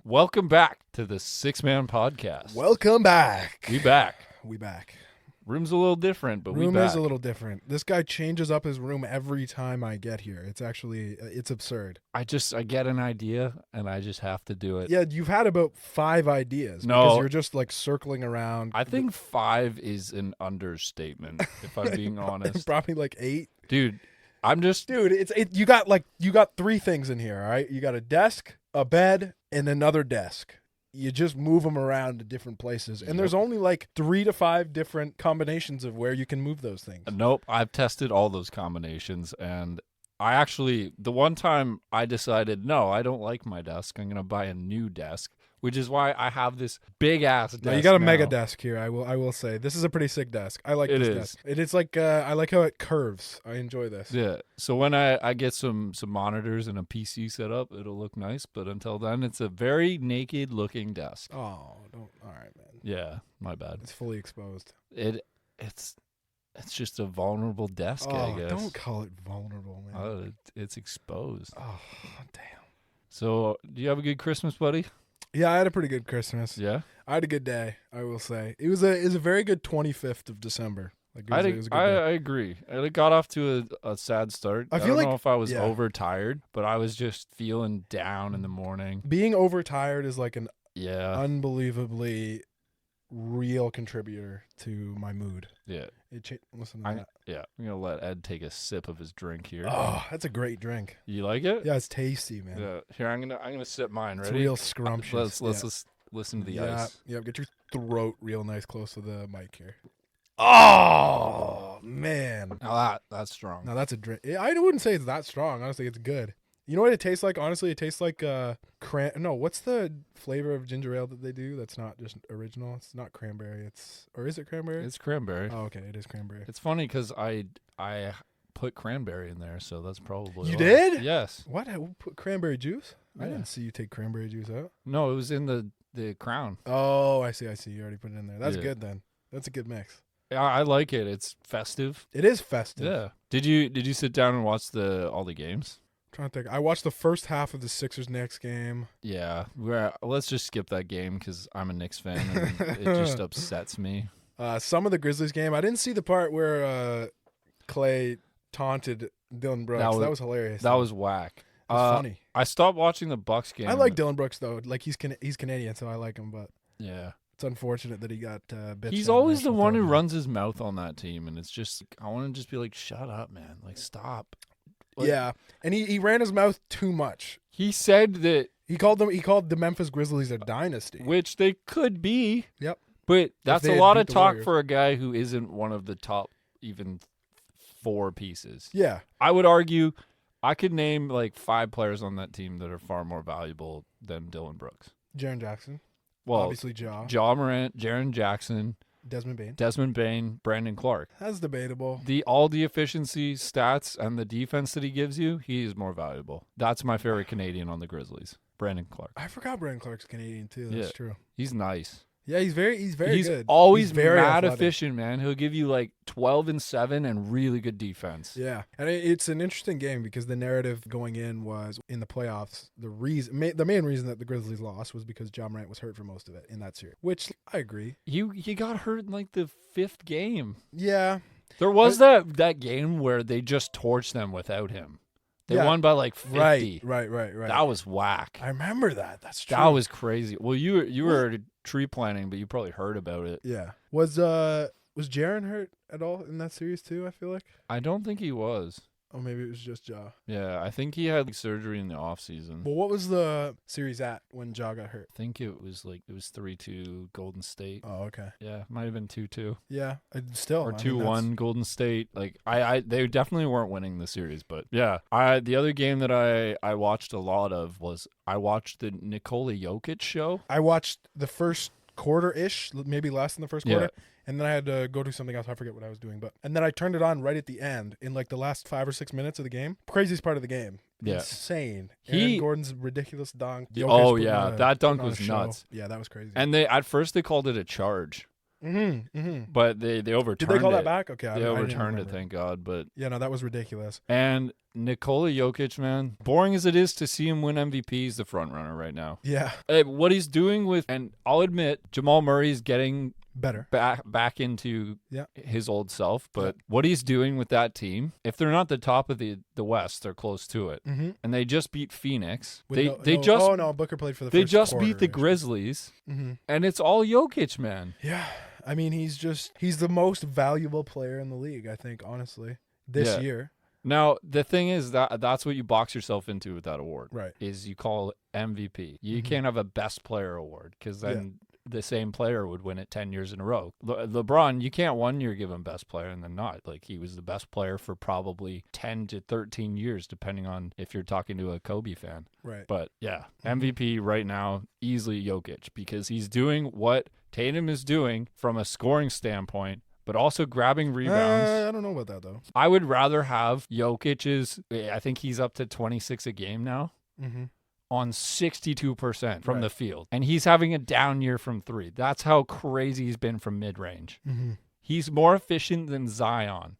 Welcome back to the Six Man Podcast. Welcome back. We back. We back. Room's a little different, but Room we back. is a little different. This guy changes up his room every time I get here. It's actually, it's absurd. I get an idea and I just have to do it. Yeah, you've had about 5 ideas. No. Because you're just like circling around. I think 5 is an understatement, if I'm being honest. Probably like 8. Dude, I'm just... Dude, you got 3 things in here, all right? You got a desk, a bed, and another desk. You just move them around to different places. And there's only like 3 to 5 different combinations of where you can move those things. Nope, I've tested all those combinations, and I actually, the one time I decided, no, I don't like my desk, I'm going to buy a new desk, which is why I have this big-ass desk. Now, you got a now. mega desk here, I will say. This is a pretty sick desk. I like this desk. It's like, I like how it curves. I enjoy this. Yeah, so when I get some monitors and a PC set up, it'll look nice, but until then, it's a very naked-looking desk. Oh, all right, man. Yeah, my bad. It's fully exposed. It's just a vulnerable desk, I guess. Don't call it vulnerable, man. It's exposed. Oh, damn. So, do you have a good Christmas, buddy? Yeah, I had a pretty good Christmas. Yeah? I had a good day, I will say. It was a very good 25th of December. Like, it was a good day. I agree. It got off to a sad start. I don't know if I was overtired, but I was just feeling down in the morning. Being overtired is like an unbelievably real contributor to my mood. Yeah. Listen to that. Yeah. I'm going to let Ed take a sip of his drink here. Oh, that's a great drink. You like it? Yeah, it's tasty, man. Yeah. Here, I'm gonna sip mine. Ready? It's real scrumptious. Let's just listen to the ice. Yeah, get your throat real nice close to the mic here. Oh, man. Now that's strong. Now that's a drink. I wouldn't say it's that strong. Honestly, it's good. You know what it tastes like? Honestly, it tastes like what's the flavor of ginger ale that they do that's not just original? It's not cranberry. Or is it cranberry? It's cranberry. Oh, okay. It is cranberry. It's funny because I put cranberry in there, so that's probably You why. did? Yes. What? Put cranberry juice? Yeah. I didn't see you take cranberry juice out. No, it was in the crown. Oh, I see. You already put it in there. That's Yeah. good then. That's a good mix. Yeah, I like it. It's festive. It is festive. Yeah. Did you sit down and watch all the games? Trying to think. I watched the first half of the Sixers-Knicks game. Yeah. Let's just skip that game because I'm a Knicks fan and it just upsets me. Some of the Grizzlies game. I didn't see the part where Clay taunted Dylan Brooks. That was hilarious. That was whack. It was funny. I stopped watching the Bucks game. I like Dylan Brooks though. Like he's Canadian, so I like him. But yeah, it's unfortunate that he got bitched. He's always the one who runs his mouth on that team, and it's just I want to just be like, shut up, man. Like stop. Yeah, and he ran his mouth too much. He said that he called the Memphis Grizzlies a dynasty, which they could be. Yep, but that's a lot of talk for a guy who isn't one of the top even 4 pieces. Yeah, I would argue I could name like 5 players on that team that are far more valuable than Dylan Brooks. Jaren Jackson. Well, obviously Ja Morant, Jaren Jackson, Desmond Bane, Brandon Clark. That's debatable. All the efficiency stats and the defense that he gives you, he is more valuable. That's my favorite Canadian on the Grizzlies, Brandon Clark. I forgot Brandon Clark's Canadian too. That's true. He's nice. Yeah, he's very good. He's always very mad athletic. efficient, man. He'll give you like 12 and 7 and really good defense. Yeah, and it's an interesting game because the narrative going in was in the playoffs. The main reason that the Grizzlies lost was because Ja Morant was hurt for most of it in that series, which I agree. He got hurt in like the 5th game. Yeah, there was that game where they just torched them without him. They won by like 50. Right. That was whack. I remember that. That's true. That was crazy. Well, you were tree planting, but you probably heard about it. Yeah. Was Jaren hurt at all in that series too? I feel like. I don't think he was. Oh, maybe it was just Ja. Yeah, I think he had surgery in the off season. Well, what was the series at when Ja got hurt? I think it was 3-2 Golden State. Oh, okay. Yeah, might have been 2-2. Yeah, still or 2-1 Golden State. Like they definitely weren't winning the series, but yeah. The other game that I watched a lot of was I watched the Nikola Jokic show. I watched the first quarter-ish, maybe less than the first quarter. Yeah. And then I had to go do something else. I forget what I was doing. And then I turned it on right at the end in like the last 5 or 6 minutes of the game. Craziest part of the game. Yeah. Insane. Aaron Gordon's ridiculous dunk. That dunk was nuts. Yeah, that was crazy. And at first they called it a charge. But they overturned it. Did they call that back? Okay. They overturned it, thank God. But yeah, no, that was ridiculous. And Nikola Jokic, man, boring as it is to see him win MVP, he's the front runner right now. Yeah. What he's doing with, and I'll admit, Jamal Murray's getting Better. back into Yeah. his old self, but what he's doing with that team, if they're not the top of the West, they're close to it. Mm-hmm. And they just beat Phoenix. Booker played for the they first just quarter, beat the actually. Grizzlies, Mm-hmm. and it's all Jokic, man. Yeah. I mean, he's the most valuable player in the league, I think, honestly, this year. Now, the thing is that's what you box yourself into with that award. Right. Is you call it MVP. You can't have a best player award because then the same player would win it 10 years in a row. LeBron, you can't 1 year give him best player and then not. Like, he was the best player for probably 10 to 13 years, depending on if you're talking to a Kobe fan. Right. But yeah, MVP right now, easily Jokic, because he's doing what Tatum is doing from a scoring standpoint, but also grabbing rebounds. I don't know about that, though. I would rather have Jokic's, I think he's up to 26 a game now, on 62% from the field. And he's having a down year from three. That's how crazy he's been from mid-range. He's more efficient than Zion.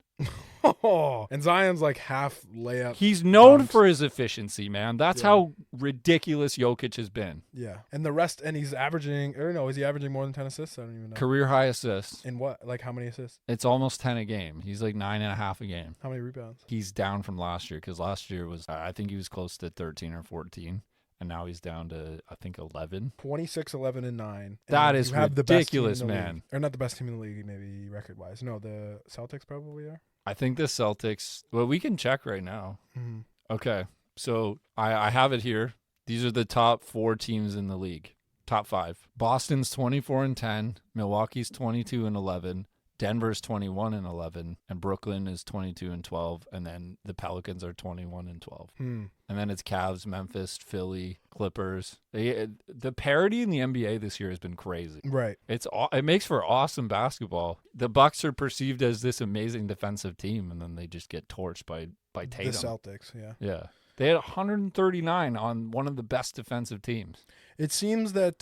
And Zion's like half layup. He's known dunks. for his efficiency, man. That's how ridiculous Jokic has been. Yeah. And the rest, and he's averaging, or no, is he averaging more than 10 assists? I don't even know. Career high assists. In what? Like how many assists? It's almost 10 a game. He's like 9.5 a game. How many rebounds? He's down from last year because last year was, I think he was close to 13 or 14. And now he's down to, I think, 11. 26, 11, and 9. That is have the best team in ridiculous, the man. league. Or not the best team in the league, maybe record-wise. No, the Celtics probably are. I think the Celtics, well, we can check right now. Mm-hmm. Okay, so I have it here. These are the top 4 teams in the league. Top 5. Boston's 24-10, Milwaukee's 22-11, Denver's 21-11, and Brooklyn is 22-12, and then the Pelicans are 21-12. And then it's Cavs, Memphis, Philly, Clippers. The parity in the NBA this year has been crazy. Right. It makes for awesome basketball. The Bucks are perceived as this amazing defensive team, and then they just get torched by Tatum. The Celtics, yeah. Yeah. They had 139 on one of the best defensive teams. It seems that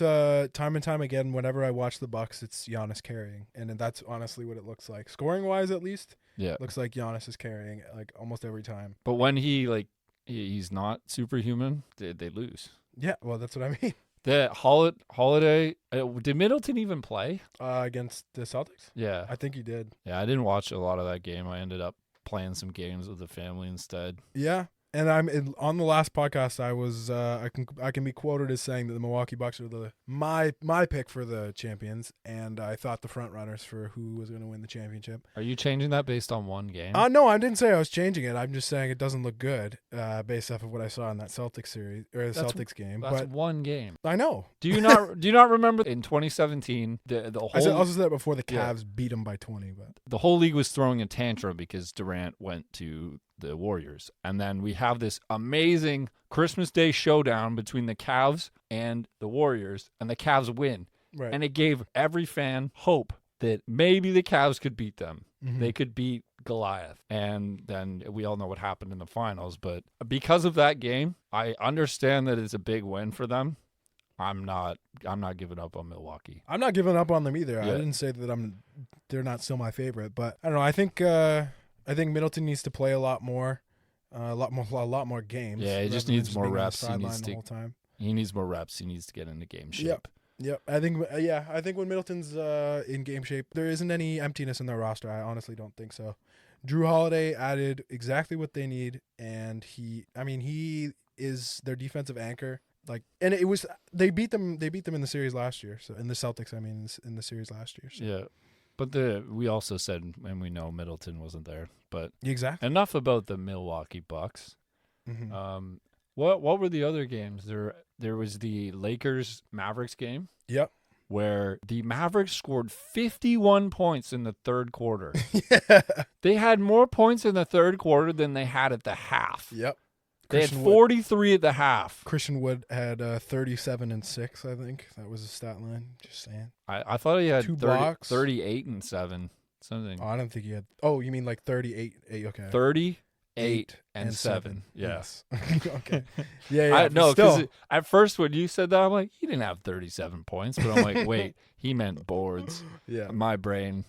time and time again, whenever I watch the Bucks, it's Giannis carrying, and that's honestly what it looks like. Scoring-wise, at least, Yeah. looks like Giannis is carrying like almost every time. But when he's not superhuman, they lose. Yeah, well, that's what I mean. The Holiday, did Middleton even play? Against the Celtics? Yeah. I think he did. Yeah, I didn't watch a lot of that game. I ended up playing some games with the family instead. Yeah. And on the last podcast, I was I can be quoted as saying that the Milwaukee Bucks are my pick for the champions, and I thought the front runners for who was going to win the championship. Are you changing that based on one game? No, I didn't say I was changing it. I'm just saying it doesn't look good based off of what I saw in that Celtics series or the Celtics game. That's But one game. I know. Do you not remember in 2017 the whole? I also said that before the Cavs beat them by 20, but the whole league was throwing a tantrum because Durant went to the Warriors. And then we have this amazing Christmas Day showdown between the Cavs and the Warriors, and the Cavs win. right. And it gave every fan hope that maybe the Cavs could beat them. Mhm. They could beat Goliath. And then we all know what happened in the finals. But because of that game, I understand that it's a big win for them. I'm not giving up on Milwaukee. I'm not giving up on them either. Yeah. I didn't say that they're not still my favorite, but I don't know. I think Middleton needs to play a lot more games. Yeah, he just rather than needs more being on the reps. He sideline needs the to- whole time. He needs more reps. He needs to get into game shape. Yep. I think when Middleton's in game shape, there isn't any emptiness in their roster. I honestly don't think so. Drew Holiday added exactly what they need, and he is their defensive anchor. And they beat them in the series last year. So in the Celtics, in the series last year. So. Yeah. But we also said, and we know Middleton wasn't there. But Exactly. enough about the Milwaukee Bucks. Mm-hmm. What were the other games? There was the Lakers Mavericks game. Yep. Where the Mavericks scored 51 points in the third quarter. Yeah. They had more points in the third quarter than they had at the half. Yep. They had 43 at the half. Christian Wood had 37 and 6, I think. That was his stat line. Just saying. I thought he had 2 blocks. 38 and 7. Something. Oh, I don't think he had. Oh, you mean like 38? Okay. 38 and 7. Yeah. Yes. Okay. Yeah. No, still. because at first when you said that, I'm like, he didn't have 37 points. But I'm like, wait, he meant boards. Yeah. My brain,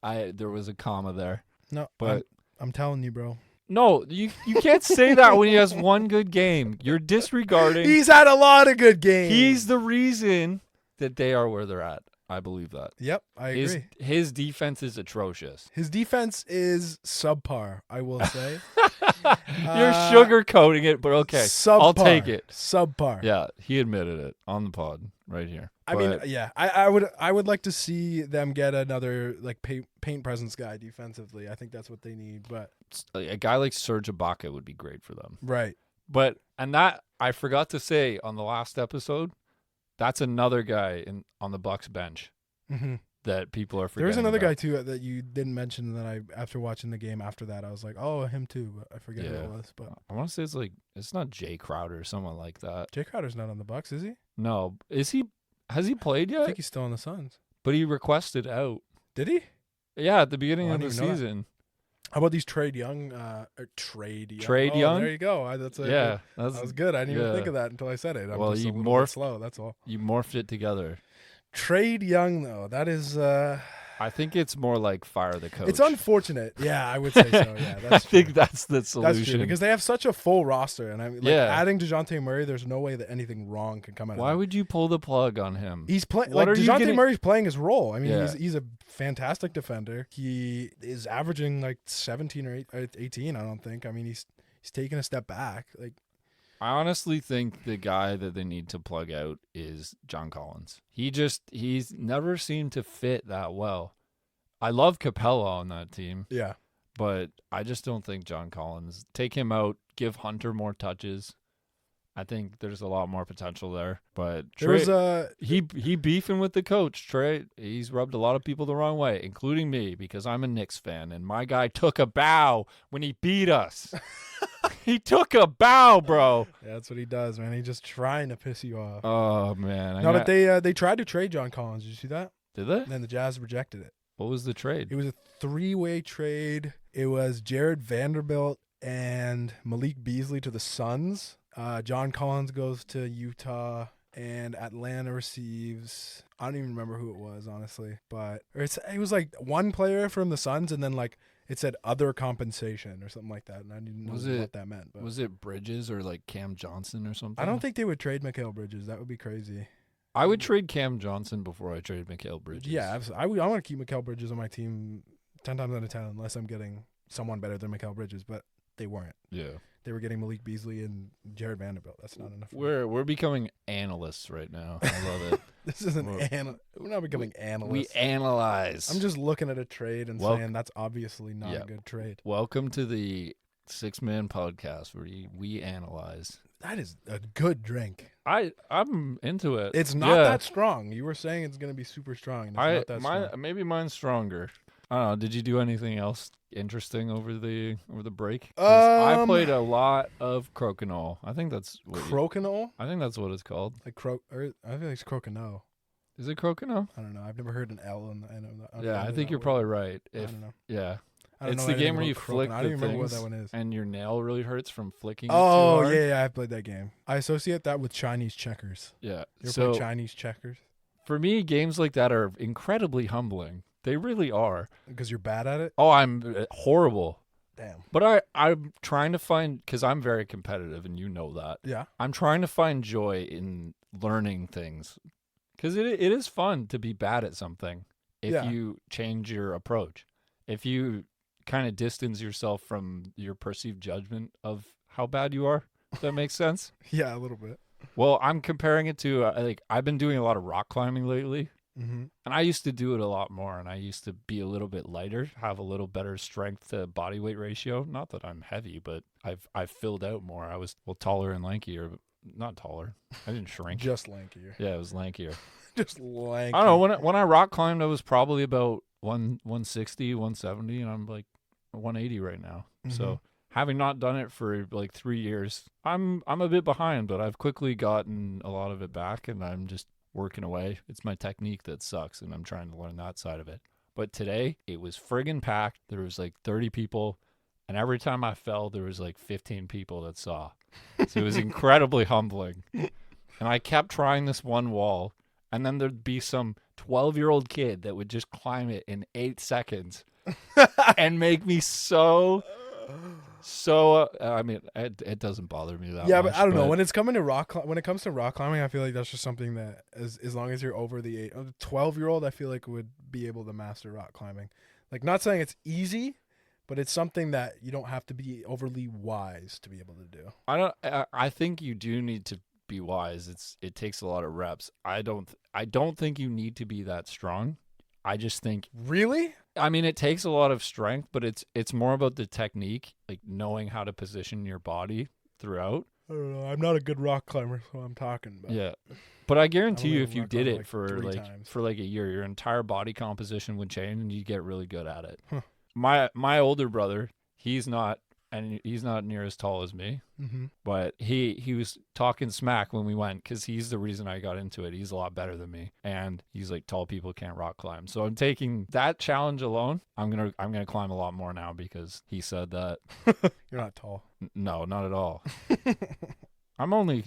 there was a comma there. No, But I'm telling you, bro. No, you can't say that when he has one good game. You're disregarding. He's had a lot of good games. He's the reason that they are where they're at. I believe that. Yep, I agree. His defense is atrocious. His defense is subpar, I will say. You're sugarcoating it, but okay. Subpar. I'll take it. Subpar. Yeah, he admitted it on the pod right here. I mean, yeah, I would like to see them get another like paint presence guy defensively. I think that's what they need. But a guy like Serge Ibaka would be great for them. Right. But that I forgot to say on the last episode, that's another guy on the Bucks bench that people are forgetting. There's another about. guy too that you didn't mention that after watching the game after that I was like, oh, him too. But I forget who it was. But I want to say it's not Jay Crowder or someone like that. Jay Crowder's not on the Bucks, is he? No, is he? Has he played yet? I think he's still on the Suns. But he requested out. Did he? Yeah, at the beginning of the I didn't even know that. season. How about these Trade Young? Trade Young? There you go. That was good. I didn't even think of that until I said it. I'm just a little bit slow. That's all. You morphed it together. Trade Young, though, that is. I think it's more like fire the coach. It's unfortunate. Yeah, I would say so. Yeah, that's I think that's the solution. That's true because they have such a full roster, and adding DeJounte Murray, there's no way that anything wrong can come out of it. Why would you pull the plug on him? He's playing like DeJounte Murray's playing his role. I mean, he's a fantastic defender. He is averaging like 17 or 18. I don't think. I mean, he's taking a step back. Like, I honestly think the guy that they need to plug out is John Collins. He's never seemed to fit that well. I love Capella on that team. Yeah. But I just don't think John Collins. Take him out, give Hunter more touches. I think there's a lot more potential there. But Trey, he beefing with the coach, Trey. He's rubbed a lot of people the wrong way, including me, because I'm a Knicks fan, and my guy took a bow when he beat us. He took a bow, bro. Yeah, that's what he does, man. He's just trying to piss you off. Oh, man. But they tried to trade John Collins. Did you see that? Did they? And then the Jazz rejected it. What was the trade? It was a 3-way trade. It was Jared Vanderbilt and Malik Beasley to the Suns. John Collins goes to Utah, and Atlanta receives. I don't even remember who it was, honestly, but it was like one player from the Suns, and then like it said other compensation or something like that, and I didn't know what that meant. But. Was it Bridges or like Cam Johnson or something? I don't think they would trade Mikal Bridges. That would be crazy. I would trade Cam Johnson before I trade Mikal Bridges. Yeah, absolutely. I want to keep Mikal Bridges on my team 10 times out of 10 unless I'm getting someone better than Mikal Bridges, but they weren't. Yeah. They were getting Malik Beasley and Jared Vanderbilt. That's not enough. We're becoming analysts right now. I love it. This isn't we're not becoming analysts. We analyze. I'm just looking at a trade and saying that's obviously not a good trade. Welcome to the 6-Man podcast where we analyze. That is a good drink. I'm into it. It's not that strong. You were saying it's going to be super strong. And it's not that strong. Maybe mine's stronger. I don't know. Did you do anything else interesting over the break? I played a lot of crokinole. I think that's crokinole. I think that's what it's called. I think it's crokinole. Is it crokinole? I don't know. I've never heard an L. I think you're probably right. I don't know. Yeah. It's the game where you flick I don't even remember what that one is. And your nail really hurts from flicking. Oh, yeah, I played that game. I associate that with Chinese checkers. Yeah. You ever play Chinese checkers? For me, games like that are incredibly humbling. They really are. Because you're bad at it? Oh, I'm horrible. Damn. But I'm trying to find, because I'm very competitive, and you know that. Yeah. I'm trying to find joy in learning things. Because it is fun to be bad at something if you change your approach. If you kind of distance yourself from your perceived judgment of how bad you are. Does that make sense? Yeah, a little bit. Well, I'm comparing it to I've been doing a lot of rock climbing lately, and I used to do it a lot more, and I used to be a little bit lighter, have a little better strength to body weight ratio. Not that I'm heavy, but I've filled out more. I was taller and lankier, but not taller. I didn't shrink. Just lankier. Yeah, it was lankier. Just lankier. I don't know. When I rock climbed, I was probably about 160, 170, and I'm like 180 right now. So having not done it for like 3 years, I'm a bit behind, but I've quickly gotten a lot of it back, and I'm just working away. It's my technique that sucks, and I'm trying to learn that side of it. But today, it was friggin' packed. There was like 30 people, and every time I fell, there was like 15 people that saw. So it was incredibly humbling. And I kept trying this one wall, and then there'd be some 12-year-old kid that would just climb it in 8 seconds and make me so So I mean, it doesn't bother me that Yeah, much. but I don't know. When it's coming to when it comes to rock climbing, I feel like that's just something that as long as you're over the 12-year-old, I feel like would be able to master rock climbing. Like, not saying it's easy, but it's something that you don't have to be overly wise to be able to do. I think you do need to be wise. It takes a lot of reps. I don't think you need to be that strong. I just think, Really? I mean, it takes a lot of strength, but it's more about the technique, like knowing how to position your body throughout. I don't know. I'm not a good rock climber, so I'm talking about. Yeah. But I guarantee I only you, if you rock did climbed it like for 3 times. for like a year, your entire body composition would change and you'd get really good at it. Huh. My older brother, he's not near as tall as me, Mm-hmm. but he was talking smack when we went because he's the reason I got into it. He's a lot better than me, and he's like, tall people can't rock climb. So I'm taking that challenge alone. I'm gonna climb a lot more now because he said that. You're not tall. No, not at all. I'm only.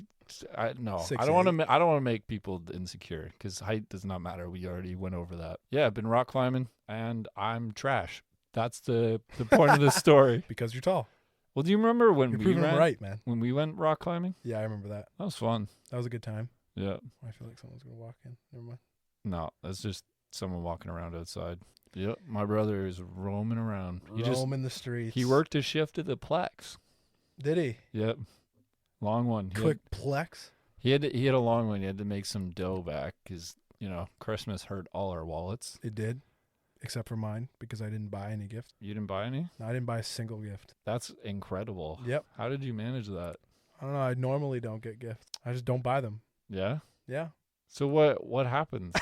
I don't want to make people insecure because height does not matter. We already went over that. Yeah, I've been rock climbing and I'm trash. That's the point of this story. Because you're tall. Well, do you remember when You're we proving went them right, man. when we went rock climbing? Yeah, I remember that. That was fun. That was a good time. Yeah. I feel like someone's gonna walk in. Never mind. No, that's just someone walking around outside. Yep, my brother is roaming around. Roaming the streets. He worked his shift at the Plex. Did he? Yep, long one. Quick Plex. He had a long one. He had to make some dough back because Christmas hurt all our wallets. It did, except for mine because I didn't buy any gift. You didn't buy any? No, I didn't buy a single gift. That's incredible. Yep. How did you manage that? I don't know. I normally don't get gifts. I just don't buy them. Yeah. Yeah. So what happens?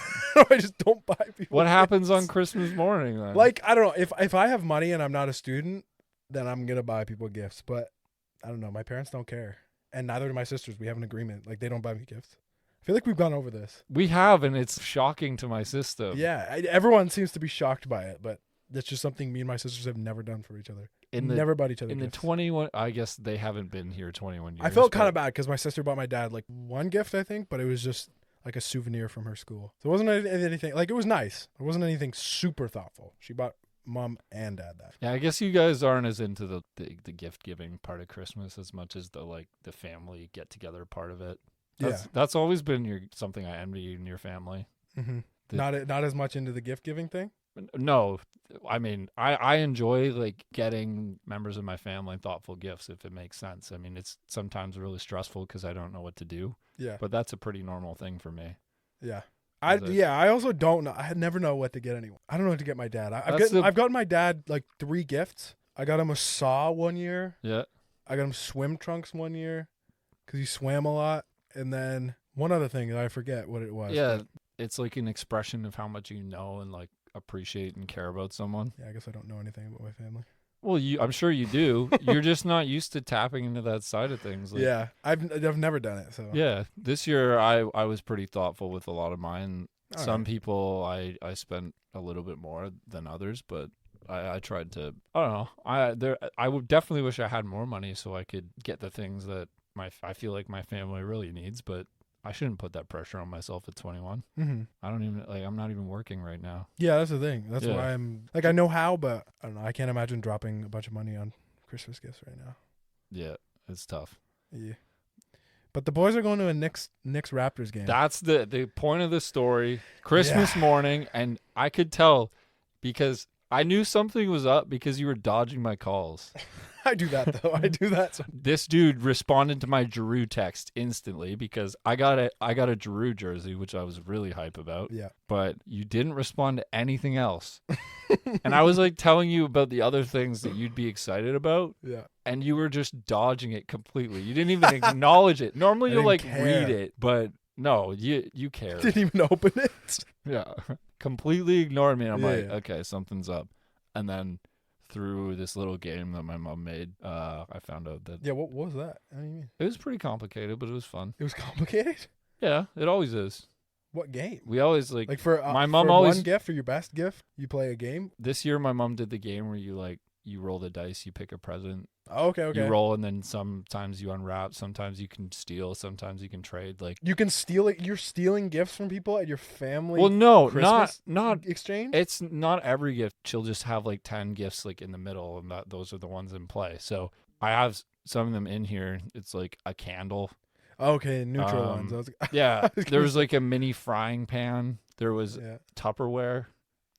I just don't buy people. What happens gifts. on Christmas morning then? Like, I don't know. If I have money and I'm not a student, then I'm gonna buy people gifts. But I don't know. My parents don't care, and neither do my sisters. We have an agreement. Like, they don't buy me gifts. I feel like we've gone over this. We have, and it's shocking to my system. Yeah, everyone seems to be shocked by it, but that's just something me and my sisters have never done for each other. Never bought each other gifts. The 21, I guess they haven't been here 21 years. I felt kind of bad because my sister bought my dad like one gift, I think, but it was just like a souvenir from her school. So it wasn't anything, like, it was nice. It wasn't anything super thoughtful. She bought mom and dad that. Yeah, I guess you guys aren't as into the gift giving part of Christmas as much as the family get together part of it. That's always been something I envy in your family. Mm-hmm. Not as much into the gift giving thing. No, I mean I enjoy like getting members of my family thoughtful gifts if it makes sense. I mean, it's sometimes really stressful because I don't know what to do. Yeah, but that's a pretty normal thing for me. Yeah. I also don't know. I never know what to get anyone. I don't know what to get my dad. I've gotten my dad like 3 gifts. I got him a saw one year. Yeah. I got him swim trunks one year because he swam a lot. And then one other thing that I forget what it was. Yeah, it's like an expression of how much you know and like appreciate and care about someone. Yeah, I guess I don't know anything about my family. Well, I'm sure you do. You're just not used to tapping into that side of things. Like, yeah, I've never done it. So yeah, this year I was pretty thoughtful with a lot of mine. Some people I spent a little bit more than others, but I tried to. I don't know. I would definitely wish I had more money so I could get the things that I feel like my family really needs, but I shouldn't put that pressure on myself at 21. Mm-hmm. I'm not even working right now. Yeah, that's the thing. That's why I'm like, I know how, but I don't know. I can't imagine dropping a bunch of money on Christmas gifts right now. Yeah, it's tough. Yeah. But the boys are going to a Knicks Raptors game. That's the point of the story. Christmas morning, and I could tell because I knew something was up because you were dodging my calls. I do that though. I do that. This dude responded to my Giroux text instantly because I got a Giroux jersey, which I was really hype about. Yeah. But you didn't respond to anything else. And I was like telling you about the other things that you'd be excited about. Yeah. And you were just dodging it completely. You didn't even acknowledge it. Normally you'll like read it, but no, you care. Didn't even open it. Yeah. Completely ignored me. And I'm like, okay, something's up. And then through this little game that my mom made, I found out that... Yeah, what was that? What do you mean? It was pretty complicated, but it was fun. It was complicated? Yeah, it always is. What game? We always like for my mom for always one gift, for your best gift, you play a game? This year my mom did the game where you like you roll the dice, you pick a present. Okay. You roll, and then sometimes you unwrap, sometimes you can steal, sometimes you can trade. Like, you can steal it. You're stealing gifts from people at your family. well, no, Christmas not exchange. It's not every gift. She'll just have like 10 gifts like in the middle, and those are the ones in play. So I have some of them in here. It's like a candle. Okay, neutral ones. Yeah, there was like a mini frying pan. There was yeah, Tupperware.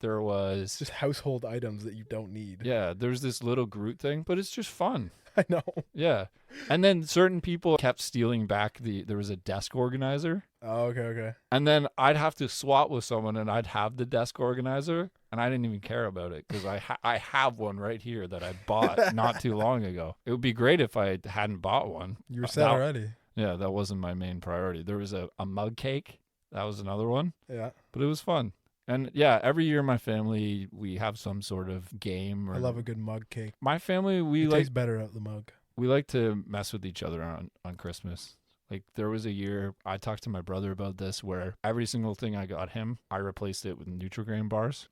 There was just household items that you don't need. yeah. There's this little Groot thing, but it's just fun. I know. Yeah, and then certain people kept stealing back there was a desk organizer. Oh, okay. And then I'd have to swap with someone, and I'd have the desk organizer, and I didn't even care about it because I have one right here that I bought not too long ago. It would be great if I hadn't bought one. You were set already. Yeah, that wasn't my main priority. There was a mug cake. That was another one. Yeah. But it was fun. And yeah, every year my family, we have some sort of game. I love a good mug cake. My family, It tastes better out the mug. we like to mess with each other on Christmas. Like, there was a year, I talked to my brother about this, where every single thing I got him, I replaced it with Nutri-Grain bars.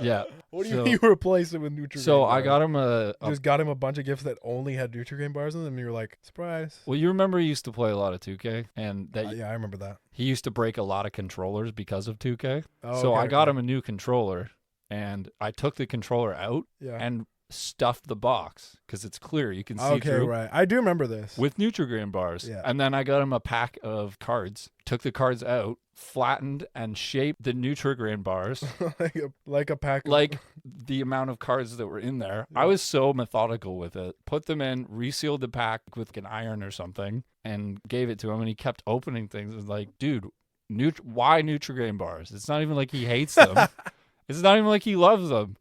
Yeah. What do you mean you replace it with Nutri-Grain So bars? I got him You just got him a bunch of gifts that only had Nutri-Grain bars in them, and you were like, surprise. Well, you remember he used to play a lot of 2K, and that Yeah, I remember that. he used to break a lot of controllers because of 2K. Oh, So okay, I got okay. him a new controller, and I took the controller out Yeah. and stuffed the box because it's clear. You can see Okay, through. right. I do remember this. With Nutri-Grain bars. Yeah. And then I got him a pack of cards, took the cards out, flattened and shaped the Nutri-Grain bars like a pack. like the amount of cards that were in there. Yeah. I was so methodical with it. Put them in, resealed the pack with an iron or something, and gave it to him. And he kept opening things. And like, dude, why Nutri-Grain bars? It's not even like he hates them. It's not even like he loves them.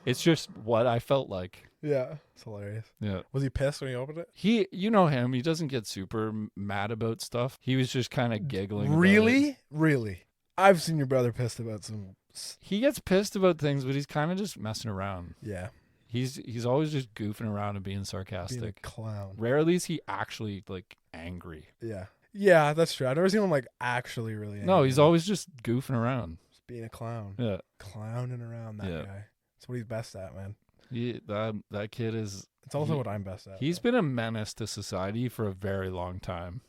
It's just what I felt like. Yeah, it's hilarious. Yeah. Was he pissed when he opened it? You know him. He doesn't get super mad about stuff. He was just kind of giggling. about it. Really? I've seen your brother pissed about some. He gets pissed about things, but he's kind of just messing around. Yeah, He's always just goofing around and being being sarcastic. a clown. Rarely is he actually like angry. Yeah, that's true. I've never seen him like actually really angry. No, he's always just goofing around. just being a clown. Yeah. Clowning around that Yeah. guy. That's what he's best at, man. That kid is. It's also what I'm best at. He's been a menace to society for a very long time.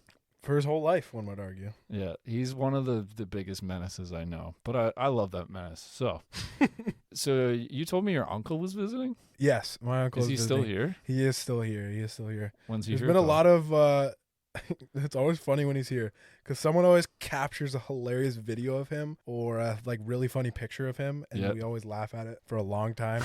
for his whole life, one would argue. Yeah, he's one of the biggest menaces I know. But I love that menace. So, so you told me your uncle was visiting? Yes, my uncle Is he still here? He is still here. He is still here. When's he There's here? been a till? lot of. It's always funny when he's here because someone always captures a hilarious video of him or a like really funny picture of him, and Yep. we always laugh at it for a long time.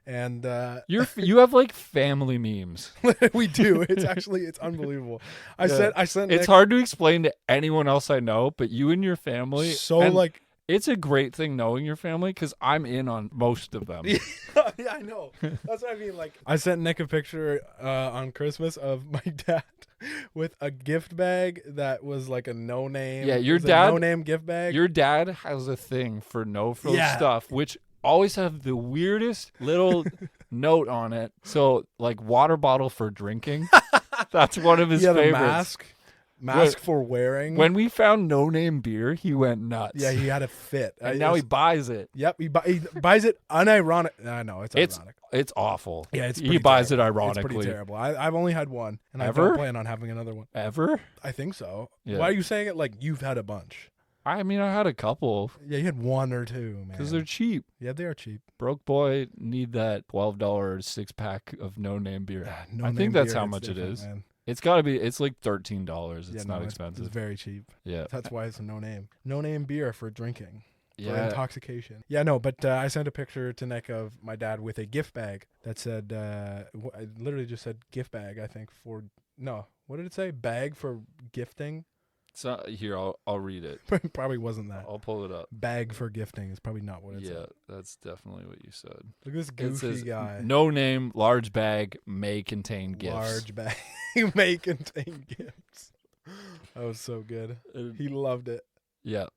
And You have like family memes. we do. It's unbelievable. I sent It's Nick hard to explain to anyone else I know, but you and your family. so and like it's a great thing knowing your family because I'm in on most of them. yeah, I know. That's what I mean. Like, I sent Nick a picture on Christmas of my dad with a gift bag that was like a no name. Yeah, your dad- no name gift bag. Your dad has a thing for no frills Yeah. stuff, which always have the weirdest little note on it. So like water bottle for drinking. That's one of his he had favorites. a mask for wearing. When we found no name beer, he went nuts. yeah, he had a fit. and now he buys it. Yep, he buys it unironic. I know it's ironic. It's awful. Yeah, it's he pretty buys terrible. it ironically. It's pretty terrible. I've only had one, and I Ever? don't plan on having another one. Ever? I think so. Yeah. Why are you saying it like you've had a bunch? I mean, I had a couple Yeah, you had one or two, man. because they're cheap. Yeah, they are cheap. Broke boy need that $12 6-pack of no name beer. No I name think that's beer, how it's much it different, is. man. It's got to be. It's like $13. It's Yeah, not no, expensive. It's very cheap. Yeah. That's why it's a no name. No name beer for drinking. For Yeah. intoxication. Yeah, no, but I sent a picture to Nick of my dad with a gift bag that said, I literally just said gift bag, I think, for, no, what did it say? Bag for gifting? So here, I'll read it. Probably wasn't that. I'll pull it up. Bag for gifting is probably not what it Yeah, said. that's definitely what you said. Look at this It goofy says guy. no name, large bag, may contain gifts. Large bag may contain gifts. That was so good. He loved it. Yeah,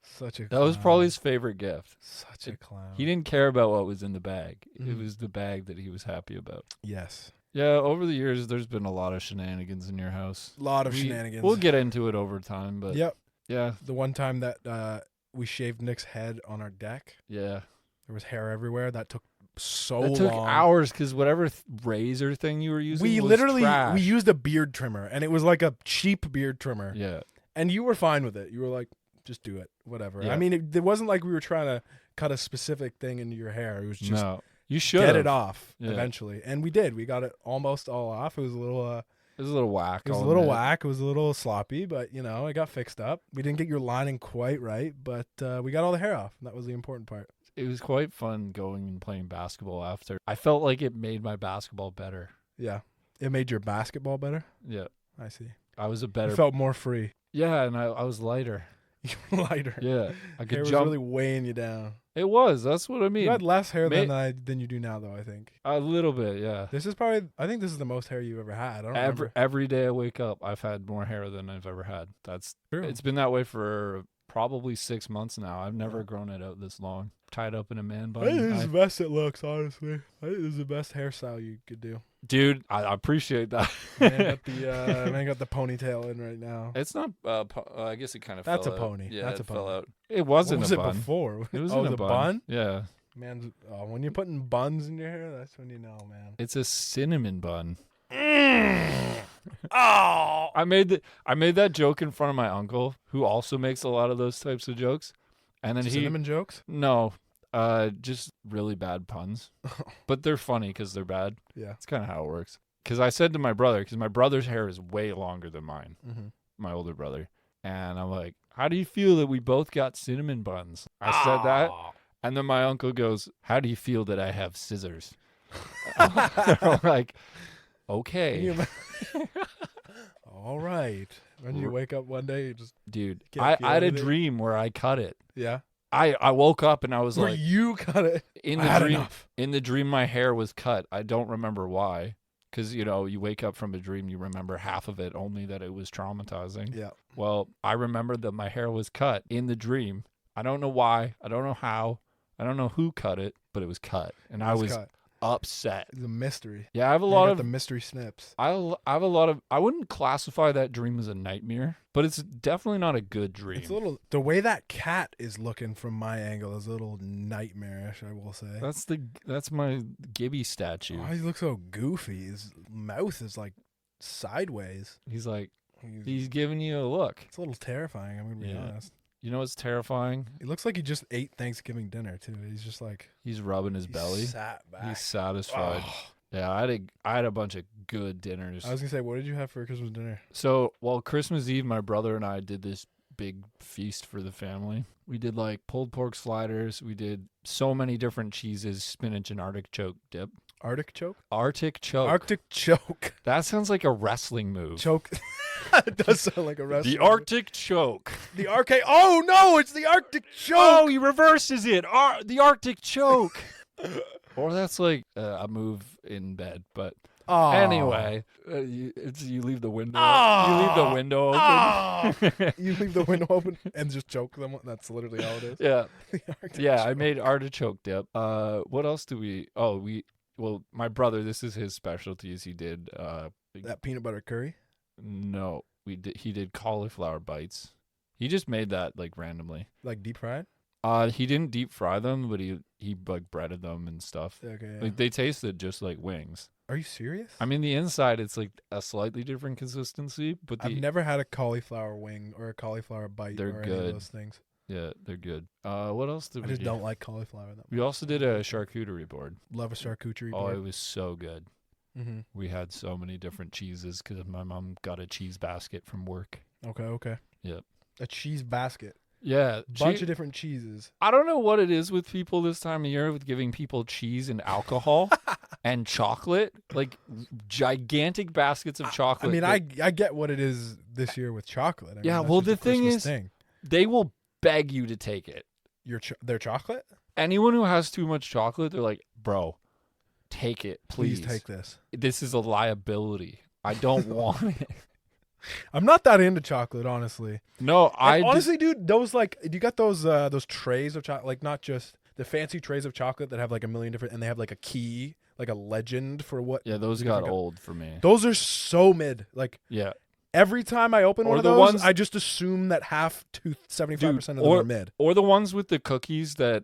Such a that was clown. probably his favorite gift. Such a clown. He didn't care about what was in the bag. It Mhm. was the bag that he was happy about. Yes. Yeah, over the years, there's been a lot of shenanigans in your house. A lot of shenanigans. We'll get into it over time, but Yep. yeah, The one time that we shaved Nick's head on our deck, yeah. there was hair everywhere. That took so It took long. hours because whatever razor thing you were using We was literally trash. we used a beard trimmer, and it was like a cheap beard trimmer. Yeah. And you were fine with it. You were like, just do it, whatever. Yeah. I mean, it wasn't like we were trying to cut a specific thing into your hair. It was just No. You should get it off Yeah. eventually, and we did. We got it almost all off. It was a little. It was a little whack. It was a I'll little admit. whack. It was a little sloppy, but it got fixed up. We didn't get your lining quite right, but we got all the hair off. And that was the important part. It was quite fun going and playing basketball after. I felt like it made my basketball better. Yeah, it made your basketball better. Yeah. I see. I was a You better. felt more free. Yeah, and I was lighter. You were lighter. Yeah. I Hair could was jump. really weighing you down. It was. That's what I mean. You had less hair May- than you do now, though. I think A little bit, yeah. this is probably. I think this is the most hair you've ever had. I don't remember. Every day I wake up, I've had more hair than I've ever had. That's True. It's been that way for probably 6 months now. I've never grown it out this long. Tied up in a man I think this is bun. the best it looks, honestly. I think this is the best hairstyle you could do. Dude, I appreciate that. Man got the ponytail in right now. It's not. I guess it kind of. That's fell a out. pony. Yeah, That's it a fell pony. out. It wasn't What was a it bun. before? It was oh, in a the bun. Yeah, Man, when you're putting buns in your hair, that's when you know, man. it's a cinnamon bun. Oh, I made that joke in front of my uncle, who also makes a lot of those types of jokes, and then cinnamon jokes? no, just really bad puns, but they're funny because they're bad. Yeah. That's kind of how it works. Because I said to my brother, because my brother's hair is way longer than mine, Mm-hmm. my older brother, and I'm like, "How do you feel that we both got cinnamon buns?" I said that, and then my uncle goes, "How do you feel that I have scissors?" I'm like, okay, All right. When you wake up one day, you just dude. Can't I feel had a anything. dream where I cut it. yeah. I woke up and I was Where like, you got it. in I the had dream. enough. In the dream, my hair was cut. I don't remember why. Because, you wake up from a dream, you remember half of it, only that it was traumatizing. Yeah. Well, I remembered that my hair was cut in the dream. I don't know why. I don't know how. I don't know who cut it, but it was cut. And I was cut. upset. It's a mystery. Yeah, I have a You lot got of... the mystery snips. I have a lot of... I wouldn't classify that dream as a nightmare, but it's definitely not a good dream. It's a little. The way that cat is looking from my angle is a little nightmarish, I will say. That's my Gibby statue. Why does he look so goofy? His mouth is like sideways. He's like... He's, He's giving you a look. it's a little terrifying. I'm gonna be Yeah. honest. You know what's terrifying? He looks like he just ate Thanksgiving dinner too. He's just like He's rubbing his belly. sat back. He's satisfied. Oh. Yeah, I had a bunch of good dinners. I was gonna say, what did you have for Christmas dinner? So, Christmas Eve, my brother and I did this big feast for the family. We did like pulled pork sliders. We did so many different cheeses, spinach and artichoke dip. Artichoke? Arctic choke. Arctic choke. That sounds like a wrestling move. Choke. It does sound like a wrestler. The Arctic choke. The arcade. Oh no, it's the Arctic choke. Oh, he reverses it. The Arctic choke. Or that's like a move in bed, but Oh. anyway, you leave the window. Oh. You leave the window open. Oh. You leave the window open and just choke them. That's literally all it is. Yeah, The Arctic yeah. I choke. made artichoke dip. What else do we? Oh, well, my brother. This is his specialties. He did. That peanut butter curry. No, he did cauliflower bites. He just made that like randomly. Like deep fried. He didn't deep fry them, but he like breaded them and stuff. Okay. Yeah. Like they tasted just like wings. Are you serious? I mean, the inside it's like a slightly different consistency, but I've never had a cauliflower wing or a cauliflower bite They're or any of good. those things. yeah, they're good. What else did I we just do? don't like cauliflower that much. We also did a charcuterie board. Love a charcuterie Oh, board. it was so good. Mm-hmm. We had so many different cheeses because my mom got a cheese basket from work. Okay. Yep. A cheese basket. Yeah, Bunch of different cheeses. I don't know what it is with people this time of year with giving people cheese and alcohol and chocolate, like gigantic baskets of chocolate. I mean, that- I get what it is this year with chocolate. I mean, Yeah, that's well, just the a thing Christmas is- thing. they will beg you to take it. Their chocolate. Anyone who has too much chocolate, they're like, bro, take it, please. Please take this. This is a liability. I don't want it. I'm not that into chocolate, honestly. No, Honestly, dude, those like you got those trays of chocolate, like not just the fancy trays of chocolate that have like a million different, and they have like a key, like a legend for what. Yeah, those you got think of- old for me. Those are so mid. Like Yeah. every time I open Or one of the those, ones- I just assume that half to 75% of them or- are mid. Or the ones with the cookies that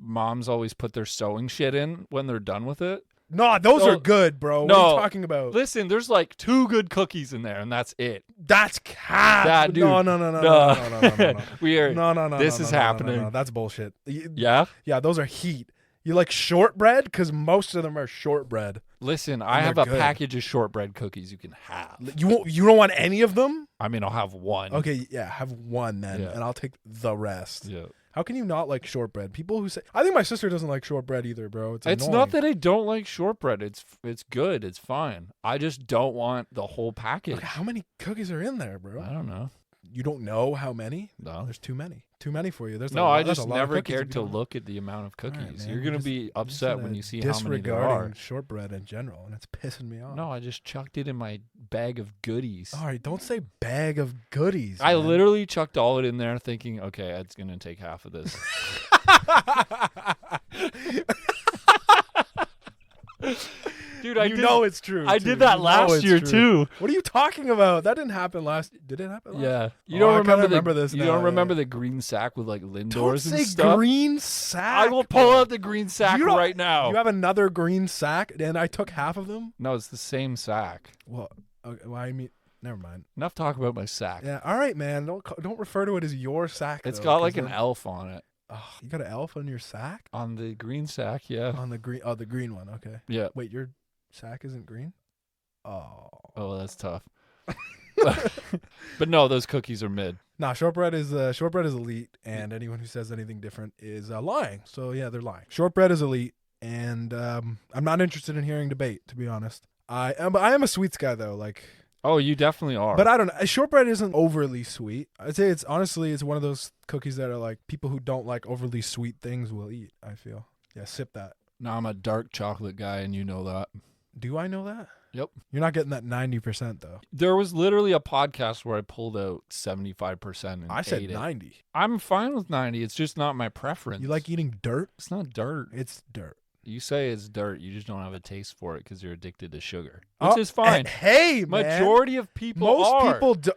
moms always put their sewing shit in when they're done with it. No, those So- are good, bro. What No. are you talking about? Listen, there's like 2 good cookies in there, and that's it. That's cat. That dude. No. No. We are. No. This is happening. No. That's bullshit. Yeah. Yeah, those are heat. You like shortbread? Because most of them are shortbread. Listen, I And have they're a good. package of shortbread cookies you can have. You don't want any of them? I mean, I'll have one. Okay, yeah, have one then, Yeah. and I'll take the rest. Yeah. How can you not like shortbread? People who say, I think my sister doesn't like shortbread either, bro. It's It's annoying. not that I don't like shortbread. It's good. It's fine. I just don't want the whole package. Look, how many cookies are in there, bro? I don't know. You don't know how many? No. There's too many. Too many for you. There's No, a lot, I that's just a lot of never cookies cared if to you don't- look at the amount of All right, cookies. man, You're gonna just- be you're just upset when you see how many there disregarding are. shortbread in general, and it's pissing me off. No, I just chucked it in my bag of goodies. All right, don't say bag of goodies. I man. literally chucked all it in there thinking, okay, Ed's going to take half of this. Dude, You know it's true. I too. did that You know last it's year true. too. What are you talking about? That didn't happen last. Did it happen? Last Yeah. You Oh, don't I kinda remember remember this You now, don't yeah. remember the green sack with like Don't Lindors say and stuff? green sack. I will pull out the green sack You don't- right now. You have another green sack, and I took half of them. No, it's the same sack. Well, okay, well, I mean, never mind. Enough talk about my sack. Yeah, all right, man. Don't refer to it as your sack. It's though, got 'cause like an then- elf on it. Oh, you got an elf on your sack? On the green sack, yeah. On the green? Oh, the green one. Okay. Yeah. Wait, your sack isn't green? Oh. Oh, that's tough. But no, those cookies are mid. Nah, shortbread is elite, and anyone who says anything different is lying. So yeah, they're lying. Shortbread is elite, and I'm not interested in hearing debate, to be honest. I am a sweets guy though, like. Oh, you definitely are. But I don't know. Shortbread isn't overly sweet. I'd say it's one of those cookies that are like people who don't like overly sweet things will eat. I feel. Yeah, sip that. No, I'm a dark chocolate guy, and you know that. Do I know that? Yep. You're not getting that 90% though. There was literally a podcast where I pulled out 75% and I said ate it. 90. I'm fine with 90. It's just not my preference. You like eating dirt? It's not dirt. It's dirt. You say it's dirt. You just don't have a taste for it because you're addicted to sugar, which is Oh, fine. Hey, man. Majority of people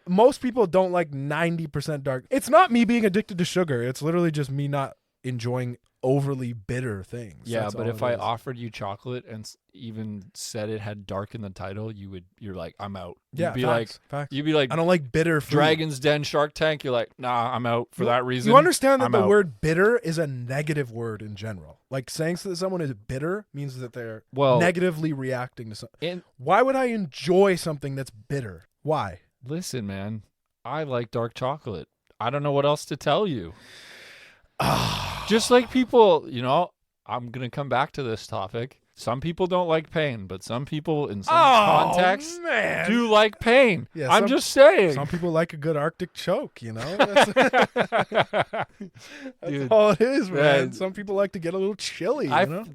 Most people don't like 90% dark. It's not me being addicted to sugar. It's literally just me not enjoying overly bitter things. Yeah, That's but all if it I is. offered you chocolate and even said it had dark in the title, you're like, I'm out. yeah, facts. You'd be like, I don't like bitter food. Dragon's Den, Shark Tank. You're like, nah, I'm out for that reason. You understand that I'm the out. word bitter is a negative word in general. Like saying that someone is bitter means that they're Well, negatively reacting to something. and Why would I enjoy something that's bitter? Why? listen, man, I like dark chocolate. I don't know what else to tell you. Just like people, I'm going to come back to this topic. Some people don't like pain, but some people in some contexts man. do like pain. Yeah, I'm just saying. Some people like a good Arctic choke, That's, that's Dude, all it is, man. man. Some people like to get a little chilly,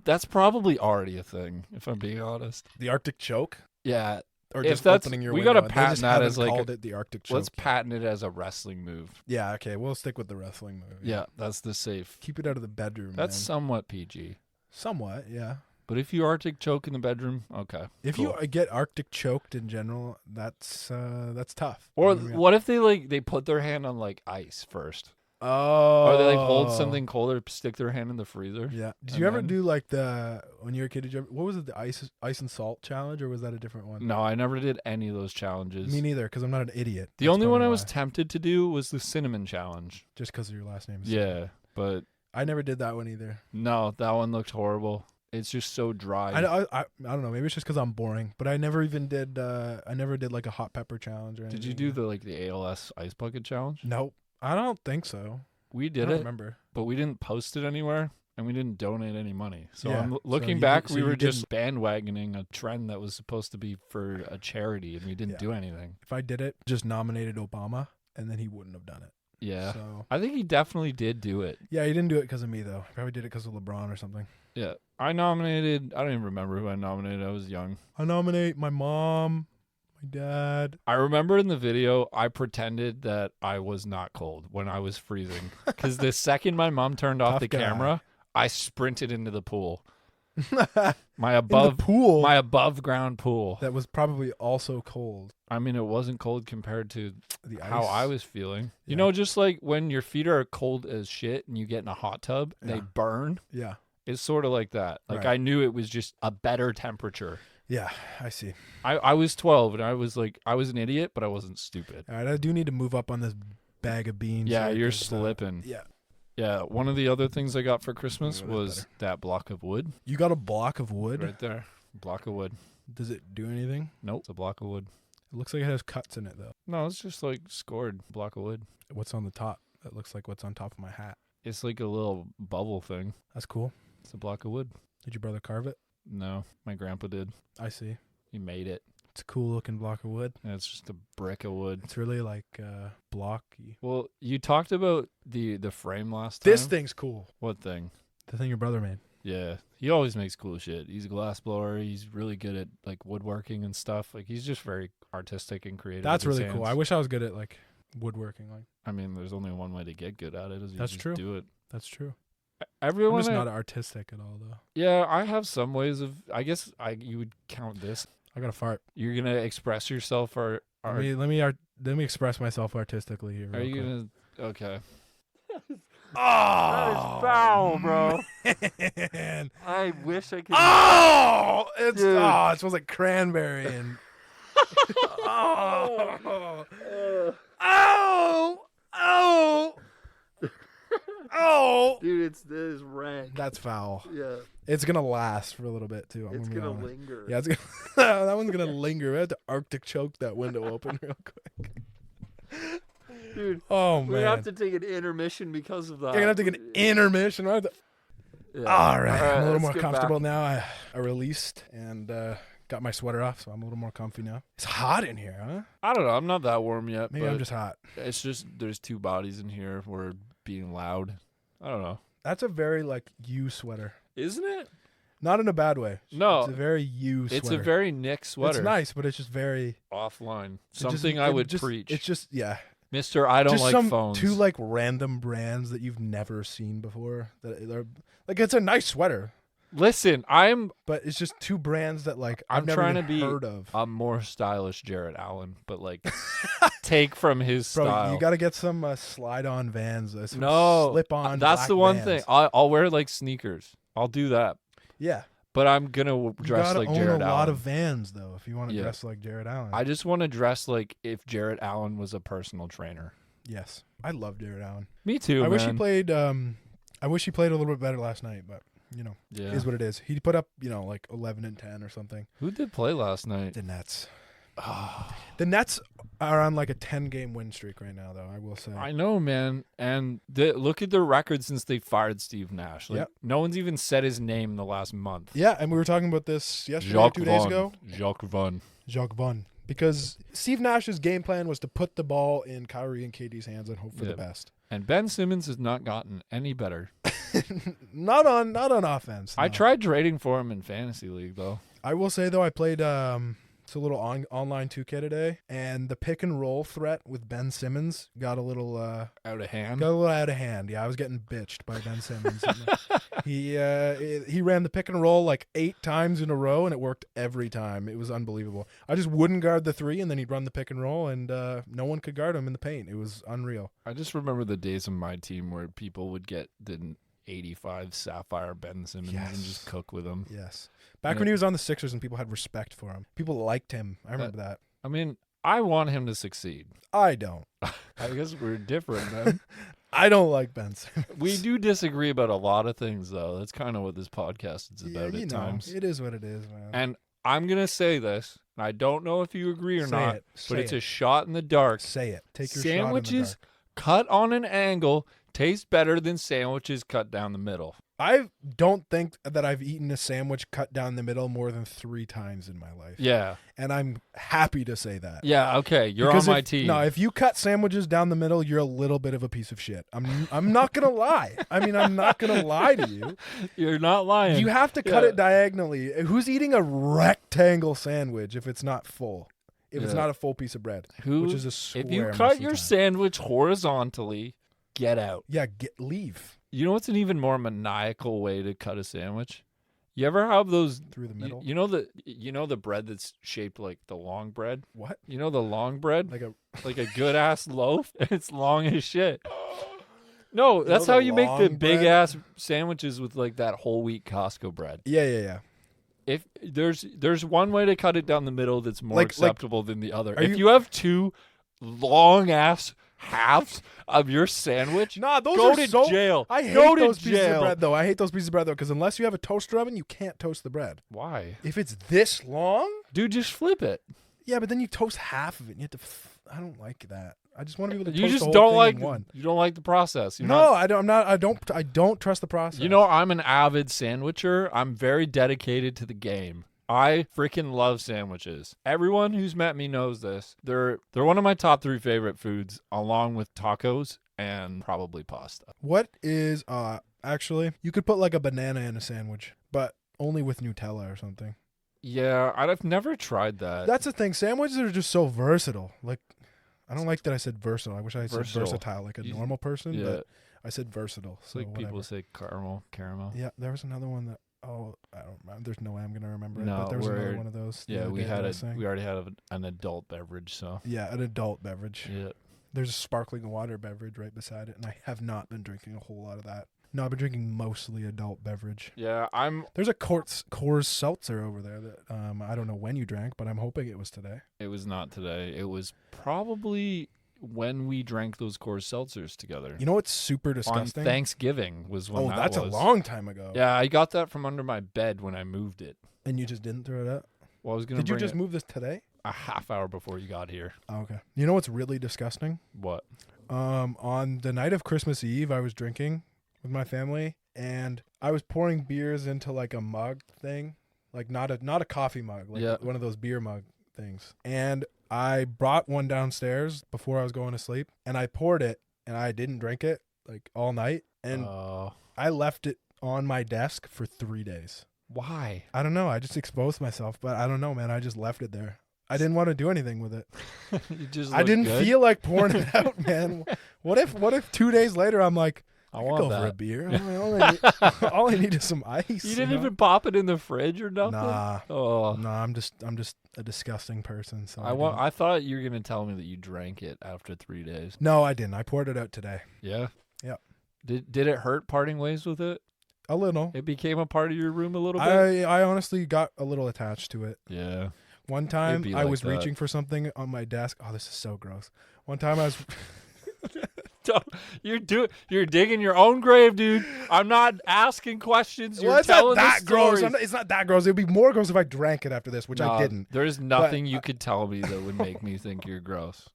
That's probably already a thing, if I'm being honest. The Arctic choke? Yeah. Or If just that's- opening your we window. gotta and they patent just that haven't as, like, called it the Arctic choke. Let's patent it as a wrestling move. Yeah, okay. We'll stick with the wrestling move. Yeah, that's the safe. Keep it out of the bedroom, That's man. somewhat PG. Somewhat, yeah. But if you Arctic choke in the bedroom, okay. If cool. you get Arctic choked in general, that's tough. Or I mean, what if they put their hand on like ice first? Oh. Or they like hold something cold or stick their hand in the freezer? Yeah. Did and you ever then- do like when you were a kid? What was it? The ice and salt challenge, or was that a different one? No, I never did any of those challenges. Me neither, because I'm not an idiot. The That's only one probably I was why. tempted to do was the cinnamon challenge. Just because of your last name. Yeah, but I never did that one either. no, that one looked horrible. It's just so dry. I don't know. Maybe it's just because I'm boring. But I never even did. I never did like a hot pepper challenge or anything. Did you do the ALS ice bucket challenge? Nope. I don't think so. We I did don't it, remember. but we didn't post it anywhere, and we didn't donate any money. So Yeah, I'm so looking you back, did- so we you were just bandwagoning a trend that was supposed to be for a charity, and we didn't Yeah. do anything. If I did it, just nominated Obama, and then he wouldn't have done it. Yeah. So I think he definitely did do it. yeah, he didn't do it because of me though. Probably did it because of LeBron or something. Yeah. I don't even remember who I nominated. I was young. I nominate my mom, my dad. I remember in the video, I pretended that I was not cold when I was freezing. Because the second my mom turned off Tough the guy. camera, I sprinted into the pool. My in the pool. my above ground pool. That was probably also cold. I mean, it wasn't cold compared to The ice. how I was feeling. Yeah. You know, just like when your feet are cold as shit and you get in a hot tub, Yeah. they burn. Yeah. It's sort of like that. Like Right. I knew it was just a better temperature. Yeah, I see. I was 12 and I was like, I was an idiot, but I wasn't stupid. All right, I do need to move up on this bag of beans. Yeah, here you're 'cause, slipping. Yeah. Yeah, one of the other things I got for Christmas Yeah, that's was better. that block of wood You got a block of wood? right there. Block of wood. Does it do anything? Nope, it's a block of wood. It looks like it has cuts in it, though. No, it's just like scored block of wood. What's on the top? That looks like what's on top of my hat. It's like a little bubble thing. That's cool. It's a block of wood. Did your brother carve it? No, my grandpa did. I see. He made it. It's a cool looking block of wood. And it's just a brick of wood. It's really like blocky. Well, you talked about the frame last time. This thing's cool. What thing? The thing your brother made. Yeah, he always makes cool shit. He's a glass blower. He's really good at like woodworking and stuff. Like he's just very artistic and creative. That's with his really cool. hands. I wish I was good at like woodworking. Like I mean, there's only one way to get good at it. Is you That's just true. do it. that's true. I'm Everyone. just not artistic at all, though. Yeah, I have some ways of. I guess you would count this. I got to fart. You're gonna express yourself, or Let me express myself artistically here. are real you quick. gonna? Okay. Oh, foul, bro. Man. I wish I could. Oh, it Dude. smells like cranberry and. Oh, oh, oh, oh. Dude, this is rank. That's foul. Yeah, It's gonna last for a little bit too. I'm it's be gonna honest. linger. Yeah, it's gonna, that one's gonna linger. We have to Arctic choke that window open real quick. Dude. Oh We man, have to take an intermission because of that. you're gonna have to take an intermission. Right? Yeah. All right, I'm a little let's more get comfortable back. now. I released and got my sweater off, so I'm a little more comfy now. It's hot in here, huh? I don't know. I'm not that warm yet. Maybe but I'm just hot. It's just there's two bodies in here. We're being loud. I don't know. That's a very like you sweater. Isn't it? Not in a bad way. No. It's a very you sweater. It's a very Nick sweater. It's nice, but it's just very Offline. it just- Something I it would just- preach. It's just Mr. I don't just like some phones. two like random brands that you've never seen before. That are like it's a nice sweater, Listen, I'm but it's just two brands that like I've I'm never trying to even be heard of. a more stylish Jarrett Allen, but like take from his Bro, style. you got to get some slide-on Vans. Some no, slip-on. that's black the one Vans. thing. I'll wear like sneakers. I'll do that. Yeah, But I'm gonna you dress gotta like own Jarrett a Allen. lot of Vans though if you want to Yeah. dress like Jarrett Allen. I just want to dress like if Jarrett Allen was a personal trainer. Yes, I love Jarrett Allen. Me too. I wish he man. played. I wish he played a little bit better last night, but Yeah. is what it is. He put up like 11 and 10 or something. Who did play last night? The Nets. Oh, The Nets are on like a 10-game win streak right now, though. I will say. I know, man. And look at their record since they fired Steve Nash. Like, Yep. no one's even said his name in the last month. Yeah, and we were talking about this yesterday, or 2 days ago. Jacques Vaughn. Jacques Vaughn. Because Steve Nash's game plan was to put the ball in Kyrie and KD's hands and hope for the Yeah. best. And Ben Simmons has not gotten any better. not on offense. I no. tried trading for him in fantasy league though. I will say though, I played it's a little online 2K today, and the pick and roll threat with Ben Simmons got a little Out of hand. out of hand. Yeah, I was getting bitched by Ben Simmons. He ran the pick and roll like 8 times in a row, and it worked every time. It was unbelievable. I just wouldn't guard the 3, and then he'd run the pick and roll, and no one could guard him in the paint. It was unreal. I just remember the days of my team where people would get the 85 Sapphire Ben Simmons and Yes. just cook with him. Yes. Back Yeah. when he was on the Sixers and people had respect for him. People liked him. I remember that. I mean, I want him to succeed. I don't. I guess we're different, man. I don't like Ben Simmons. We do disagree about a lot of things, though. That's kind of what this podcast is Yeah, about you at know, times. it is what it is, man. And I'm going to say this, and I don't know if you agree or Say not, it. but Say it's it. a shot in the dark. Say it. Take your Sandwiches shot in cut on an angle taste better than sandwiches cut down the middle. I don't think that I've eaten a sandwich cut down the middle more than 3 times in my life. Yeah. And I'm happy to say that. Yeah, okay. You're Because on my if- team. No, if you cut sandwiches down the middle, you're a little bit of a piece of shit. I'm not gonna lie. I mean, I'm not gonna lie to you. You're not lying. You have to cut Yeah. it diagonally. Who's eating a rectangle sandwich if it's not full? If it's Yeah. not a full piece of bread, Who, which is a square. if you most cut of the your time. sandwich horizontally, get out. Yeah, leave. You know what's an even more maniacal way to cut a sandwich? You ever have those through the middle. You know the bread that's shaped like the long bread? What? You know the long bread? Like A good ass loaf? It's long as shit. No, that's the how you make the long big bread? ass sandwiches with like that whole wheat Costco bread. Yeah. If there's one way to cut it down the middle that's more acceptable than the other. If you have two long ass halves of your sandwich, Nah, those go are to so. jail. I hate Go to those pieces of jail. bread though. I hate those pieces of bread though because unless you have a toaster oven, you can't toast the bread. Why? If it's this long, Dude, just flip it. yeah, but then you toast half of it. And you have to. I don't like that. I just want to be able to You toast just the whole don't thing like in one. you don't like the process. You're No, not, I don't. I'm not. I don't trust the process. you know, I'm an avid sandwicher. I'm very dedicated to the game. I freaking love sandwiches. Everyone who's met me knows this. They're one of my top 3 favorite foods, along with tacos and probably pasta. What is actually? You could put like a banana in a sandwich, but only with Nutella or something. Yeah, I've never tried that. That's the thing. Sandwiches are just so versatile. Like, I don't like that I said versatile. I wish I said Versatile. versatile like a You- normal person, yeah, but I said versatile. it's So like whatever. people say caramel. Yeah, there was another one that. Oh, I don't remember. There's no way I'm gonna remember it. No, But there was another we're- one of those. the Yeah, other we day that had I was saying. we already had an adult beverage, so Yeah, an adult beverage. yeah. There's a sparkling water beverage right beside it, and I have not been drinking a whole lot of that. No, I've been drinking mostly adult beverage. Yeah, There's a Coors Seltzer over there that I don't know when you drank, but I'm hoping it was today. It was not today. It was probably when we drank those Coors Seltzers together. You know what's super On disgusting? Thanksgiving was when that that's was. a long time ago. Yeah, I got that from under my bed when I moved it. And you just didn't throw it out? Well, I was gonna Did you bring just it move this today? a half hour before you got here. Oh, okay. You know what's really disgusting? What? On the night of Christmas Eve, I was drinking with my family, and I was pouring beers into like a mug thing, like not a coffee mug, like Yeah. one of those beer mug things. And I brought one downstairs before I was going to sleep, and I poured it, and I didn't drink it like all night, and I left it on my desk for 3 days. Why? I don't know. I just exposed myself, but I don't know, man. I just left it there. I didn't want to do anything with it. You just I look didn't good? feel like pouring it out, man. What if 2 days later I'm like, I I could want go for a that. beer. all I need is some ice. You didn't know? even pop it in the fridge or nothing? Nah. Oh. No, I'm just a disgusting person. So I thought you were gonna tell me that you drank it after 3 days. No, I didn't. I poured it out today. Yeah. Yep. Did it hurt parting ways with it? A little. It became a part of your room a little bit. I honestly got a little attached to it. Yeah. One time be I like was that. reaching for something on my desk. Oh, this is so gross. One time I was You're digging your own grave, dude. I'm not asking questions. You're well, it's not telling that the gross. stories. It's not that gross. It'd be more gross if I drank it after this, which I Nah, didn't. There's nothing you could tell me that would make me think you're gross.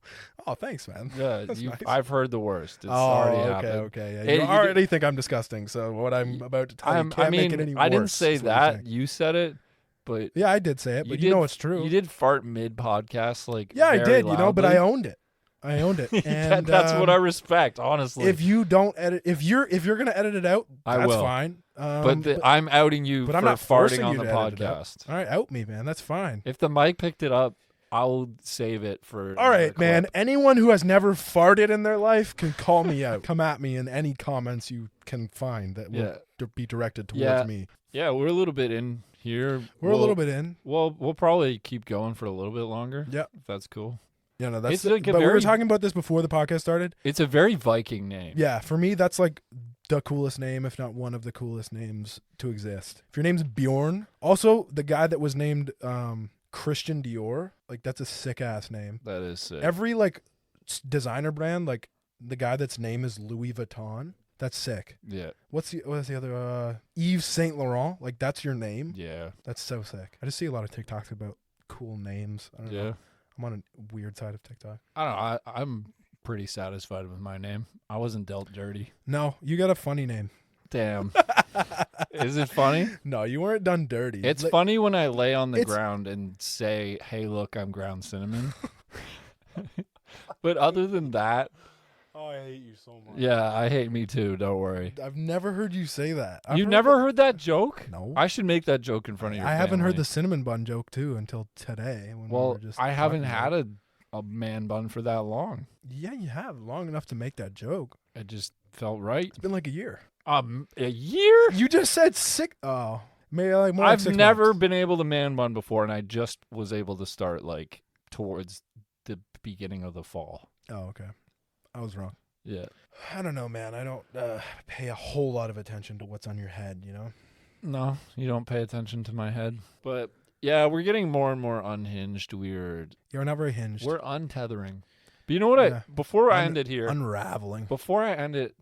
Oh, thanks, man. Yeah, That's nice. I've heard the worst. It's Oh, already okay, happened. okay. Yeah. Hey, You you already think I'm disgusting, so what I'm about to tell you can't make it any worse. I didn't say is what you're that. saying. You said it, but Yeah, I did say it, but you know it's true. You did fart mid podcast, like Yeah, I very did, but I loudly. owned it. And That's what I respect, honestly. If you don't edit, if you're gonna edit it out, I that's will. fine. but I'm outing you but for I'm not farting forcing on you the to edit it out. podcast. All right, out me, man. That's fine. If the mic picked it up, I'll save it for. All right, another man. clip. Anyone who has never farted in their life can call me out. Come at me in any comments you can find that will be directed towards Yeah. me. Yeah, we're a little bit in here. We're a little bit in. Well, we'll probably keep going for a little bit longer. Yeah. If that's cool. Yeah, no, that's. It's like a but we were very- talking about this before the podcast started. It's a very Viking name. Yeah, for me, that's like the coolest name, if not one of the coolest names to exist. If your name's Bjorn, also the guy that was named Christian Dior, like that's a sick ass name. That is sick. Every like designer brand, like the guy that's name is Louis Vuitton, that's sick. Yeah. What's the other Yves Saint Laurent? Like that's your name. Yeah. That's so sick. I just see a lot of TikToks about cool names. I don't Yeah. know. I'm on a weird side of TikTok. I don't know. I'm pretty satisfied with my name. I wasn't dealt dirty. No, you got a funny name. Damn. Is it funny? No, you weren't done dirty. It's Like, funny when I lay on the It's- ground and say, "Hey, look, I'm ground cinnamon." But other than that, oh, I hate you so much. yeah, I hate me too. Don't worry. I've never heard you say that. You've never heard that joke? No. I should make that joke in front of your I haven't heard family. the cinnamon bun joke too until today. When we Well, were just I haven't talking had about a man bun for that long. it. Yeah, you have long enough to make that joke. It just felt right. It's been like a year. A year? You just said sick. Oh, Maybe like more like I've 6 never months. been able to man bun before, and I just was able to start like towards the beginning of the fall. Oh, okay. I was wrong. Yeah. I don't know, man. I don't pay a whole lot of attention to what's on your head, you know? No, you don't pay attention to my head. But yeah, we're getting more and more unhinged. You're not very hinged. We're untethering. But you know what? Yeah. Before I end it here, Unraveling. before I end it,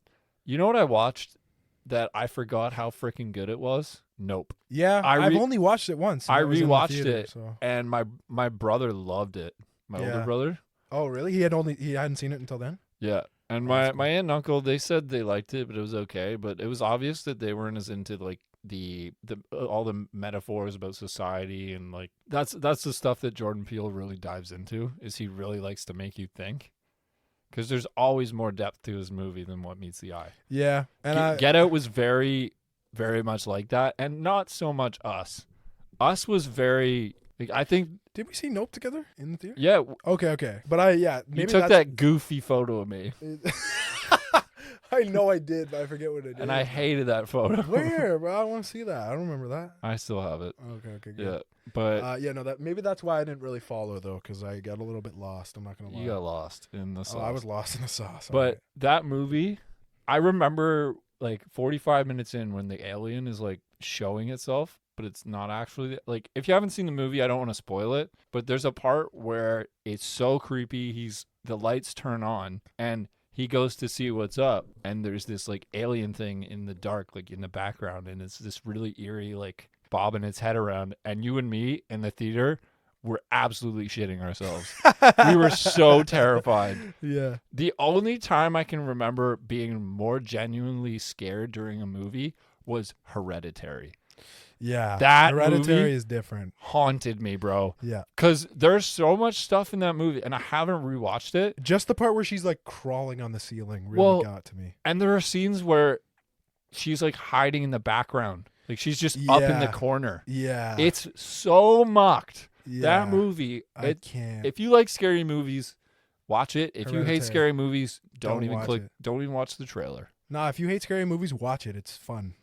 you know what I watched that I forgot how freaking good it was? Nope. Yeah, I've only watched it once. I That was in the rewatched theater, it, so. and my brother loved it. My older Yeah. brother. Oh, really? He hadn't seen it until then? Yeah. And Oh, my that's cool. aunt and uncle, they said they liked it, but it was okay. But it was obvious that they weren't as into like the all the metaphors about society, and like that's the stuff that Jordan Peele really dives into. Is he really likes to make you think? Because there's always more depth to his movie than what meets the eye. Yeah. And Get Out was very, very much like that, and not so much Us. Us was very. Like, I think. Did we see Nope together in the theater? Yeah. Okay. But maybe You took that goofy photo of me, I know I did, but I forget what I did. and I hated that photo. Where? Bro, I want to see that. I don't remember that. I still have it. Okay, good. Yeah, but No, maybe that's why I didn't really follow though, because I got a little bit lost. I'm not gonna lie. you got lost in the sauce. I was lost in the sauce. But that movie, I remember like 45 minutes in when the alien is like showing itself, but it's not actually like. If you haven't seen the movie, I don't want to spoil it, but there's a part where it's so creepy. The lights turn on and he goes to see what's up, and there's this like alien thing in the dark, like in the background, and it's this really eerie, like bobbing its head around. And you and me in the theater were absolutely shitting ourselves. We were so terrified. Yeah. The only time I can remember being more genuinely scared during a movie was Hereditary. Yeah. That Hereditary movie is different. haunted me, bro. Yeah. Because there's so much stuff in that movie, and I haven't rewatched it. Just the part where she's like crawling on the ceiling really got to me. And there are scenes where she's like hiding in the background. Like she's just up in the Yeah. corner. Yeah. It's so mocked. Yeah. That movie. I can't. If you like scary movies, watch it. If you hate Hereditary. scary movies, don't even watch click. it. Don't even watch the trailer. Nah, if you hate scary movies, watch it. It's fun.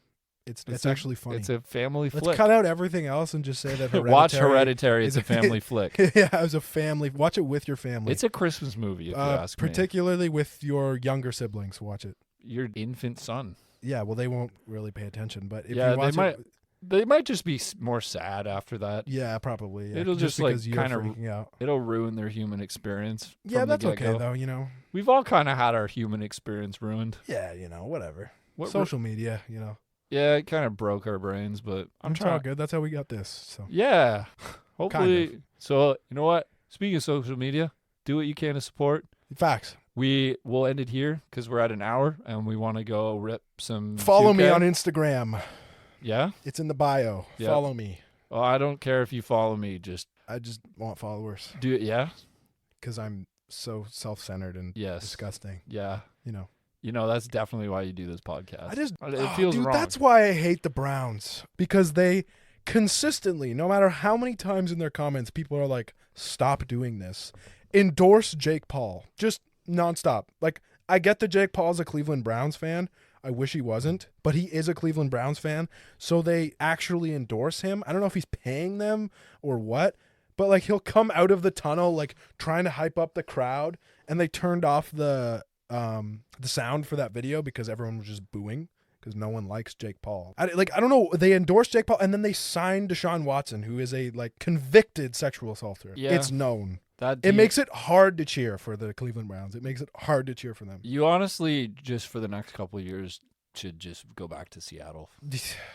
It's a- actually funny. It's a family Let's flick. cut out everything else and just say that Hereditary. Watch Hereditary. It's is a family flick. Yeah, as a family. Watch it with your family. It's a Christmas movie, if you ask me. particularly with your younger siblings. Watch it. Your infant son. Yeah, well, they won't really pay attention, but if Yeah, you watch they it, They might just be more sad after that. yeah, probably. Yeah. It'll just, like, because you're kinda freaking out. It'll ruin their human experience. Yeah, from the that's okay get-go. though. You know. We've all kind of had our human experience ruined. Yeah, whatever. What Social media, Yeah, it kind of broke our brains, but I'm it's all trying. good. That's how we got this. So Yeah. Hopefully. Kind So, you know what? Speaking of social media, do what you can to support. facts. We will end it here because we're at an hour and we want to go rip some. Follow me 2K. on Instagram. Yeah? It's in the bio. Yeah. Follow me. Well, I don't care if you follow me. Just I just want followers do it. Yeah? because I'm so self-centered and Yes. disgusting. Yeah. You know. You know, that's definitely why you do this podcast. I just It feels dude, wrong. that's why I hate the Browns because they consistently, no matter how many times in their comments, people are like, "Stop doing this." Endorse Jake Paul, just nonstop. Like, I get that Jake Paul's a Cleveland Browns fan. I wish he wasn't, but he is a Cleveland Browns fan, so they actually endorse him. I don't know if he's paying them or what, but like he'll come out of the tunnel like trying to hype up the crowd, and they turned off the sound for that video because everyone was just booing because no one likes Jake Paul. I don't know. They endorsed Jake Paul and then they signed Deshaun Watson, who is a like convicted sexual assaulter. Yeah. It's known. That It makes it hard to cheer for the Cleveland Browns. It makes it hard to cheer for them. You honestly, just for the next couple of years, should just go back to Seattle.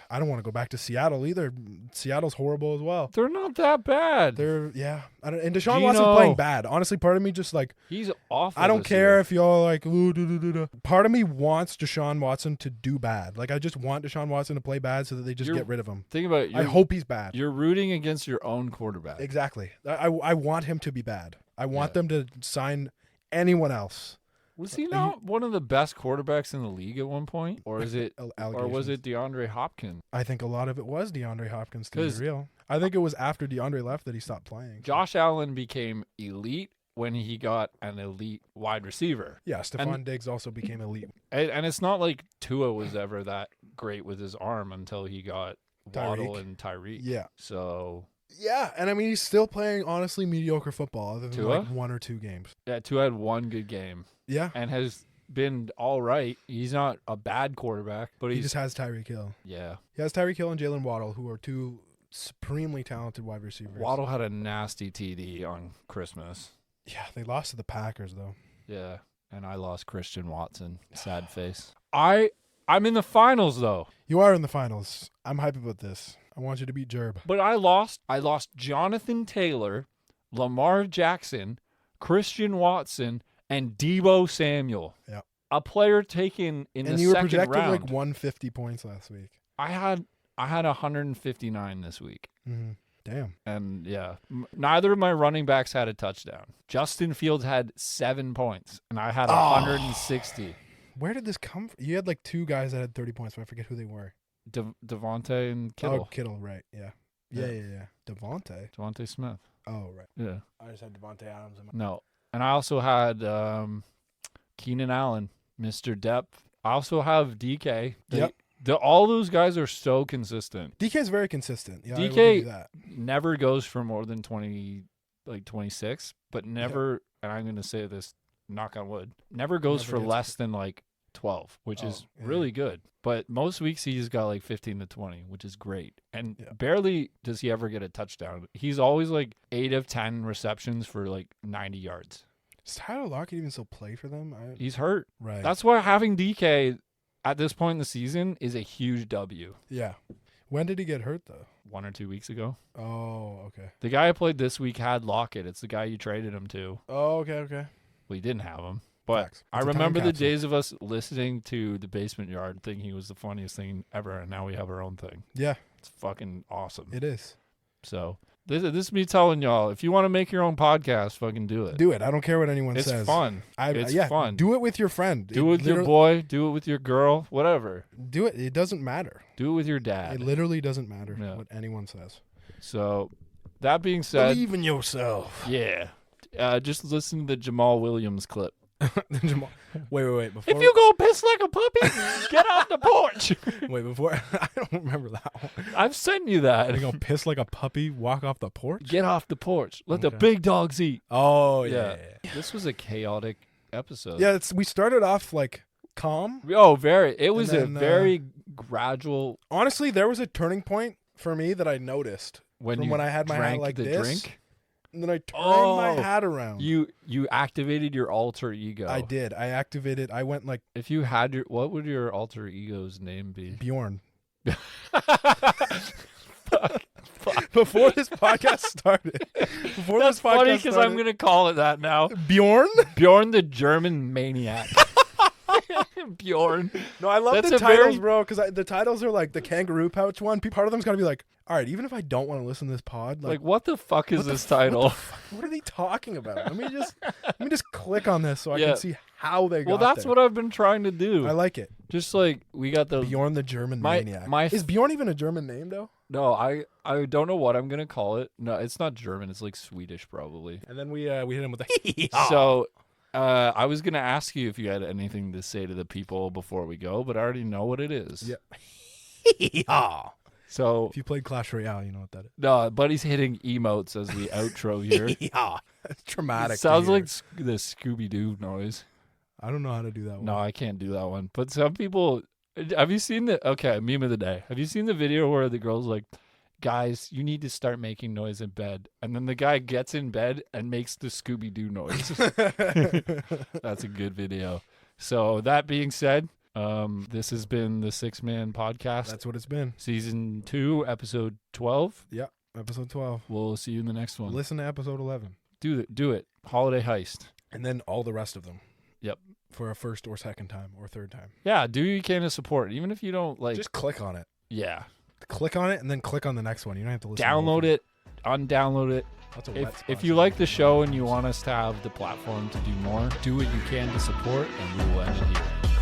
I don't want to go back to Seattle either. Seattle's horrible as well. They're not that bad. And Deshaun Geno. Watson's playing bad. Honestly, part of me just like He's awful. I don't this care year. if y'all like. Ooh, Part of me wants Deshaun Watson to do bad. Like I just want Deshaun Watson to play bad so that they just get rid of him. Think about it. I hope he's bad. You're rooting against your own quarterback. Exactly. I want him to be bad. I want them to sign anyone else. Was he not one of the best quarterbacks in the league at one point, or is it, or was Allegations. it DeAndre Hopkins? I think a lot of it was DeAndre Hopkins, to be 'Cause- real. I think it was after DeAndre left that he stopped playing. Josh Allen became elite when he got an elite wide receiver, Yeah, Stephon Diggs also became elite. and it's not like Tua was ever that great with his arm until he got Waddle Tyreek. and Tyreek. Yeah. So Yeah, and I mean he's still playing honestly mediocre football other than Tua? like 1 or 2 games. yeah, Tua had one good game Yeah. and has been all right. He's not a bad quarterback, but He he's just has Tyreek Hill. yeah. He has Tyreek Hill and Jalen Waddle, who are 2 supremely talented wide receivers. Waddle had a nasty TD on Christmas. Yeah, they lost to the Packers though. Yeah, and I lost Christian Watson. Sad face. I'm in the finals though. You are in the finals. I'm hype about this. I want you to beat Jerb. But I lost Jonathan Taylor, Lamar Jackson, Christian Watson, and Deebo Samuel. Yeah. A player taken in And the you were second projecting round. like 150 points last week. I had 159 this week. Mm-hmm. Damn. And yeah, neither of my running backs had a touchdown. Justin Fields had 7 points, and I had 160. Where did this come from? You had like 2 guys that had 30 points, but I forget who they were. Devontae and Kittle. Oh, Kittle, right. Yeah. Yeah. Devontae. Devontae Smith. Oh, right. Yeah. I just had Devontae Adams in my... No. And I also had Keenan Allen, Mr. Depth. I also have DK. Yep. All those guys are so consistent. DK is very consistent. Yeah, I will give DK you that. never goes for more than 26, but never, and I'm going to say this, knock on wood, never goes Never for gets less than like 12, which is yeah. really good. But most weeks he's got like 15 to 20, which is great. And Yeah. barely does he ever get a touchdown. He's always like 8 of 10 receptions for like 90 yards. Does Tyler Lockett even still play for them? He's hurt. Right. That's why having DK at this point in the season is a huge W. Yeah. When did he get hurt, though? 1 or 2 weeks ago. Oh, okay. The guy I played this week had Lockett. It's the guy you traded him to. Oh, okay. Well, he didn't have him. But Facts. I It's a time remember the capsule. days of us listening to the Basement Yard thinking he was the funniest thing ever, and now we have our own thing. Yeah, It's fucking awesome. it is. So this is me telling y'all, if you want to make your own podcast, fucking do it. Do it. I don't care what anyone It's says. fun. It's fun. Do it with your friend. Do it with your boy. Do it with your girl. Whatever. Do it. It doesn't matter. Do it with your It dad. literally doesn't matter Yeah. what anyone says. So that being said, Believe in yourself. yeah, just listen to the Jamal Williams clip. Jamal- wait. Before, If you go piss like a puppy, get off the porch. wait, before I don't remember that one. I've sent you that. You gonna piss like a puppy, walk off the porch? Get off the porch. Let the Okay. big dogs eat. Oh Yeah. yeah. This was a chaotic episode. Yeah, we started off like calm. Oh, very. It was then, a very gradual. Honestly, there was a turning point for me that I noticed When from when I had my hat drank like the this. drink, And then I turned Oh, my hat around. you activated your alter ego. I did. I activated. I went like If you had what would your alter ego's name be? Bjorn. Fuck. Before this podcast started. Before That's this podcast funny because I'm started- gonna call it that now. Bjorn? Bjorn the German maniac. Bjorn. No, I love That's the a titles, very- bro, because the titles are like the kangaroo pouch one. Part of them's got to be like, all right, even if I don't want to listen to this pod, Like, what the fuck is this title? what are they talking about? Let me just click on this so I Yeah. can see how they got Well, that's there. what I've been trying to do. I like it. Just like we got the Bjorn the German My- maniac. my Is Bjorn even a German name though? No, I don't know what I'm gonna call it. No, it's not German. It's like Swedish probably. And then we hit him with a So, I was gonna ask you if you had anything to say to the people before we go, but I already know what it is. Yeah. So If you played Clash Royale, you know what that is. no, buddy's hitting emotes as the outro here. Yeah. It's traumatic. It to sounds hear. like the Scooby Doo noise. I don't know how to do that one. No, I can't do that one. But some people, have you seen meme of the day? Have you seen the video where the girl's like, guys, you need to start making noise in bed. And then the guy gets in bed and makes the Scooby Doo noise. That's a good video. So that being said, this has been the 6-Man Podcast, That's what it's been. Season 2, Episode 12. Yeah. Episode 12. We'll see you in the next one. Listen to episode 11. Do it. Holiday Heist. And then all the rest of them. Yep. For a first or second time or third time. Yeah, do you can to support, even if you don't like. Just click on it. Yeah. Click on it and then click on the next one. You don't have to listen. Download to it, undownload it. That's a wet If you like the show and you want us to have the platform to do more, do what you can to support, and we will end it here.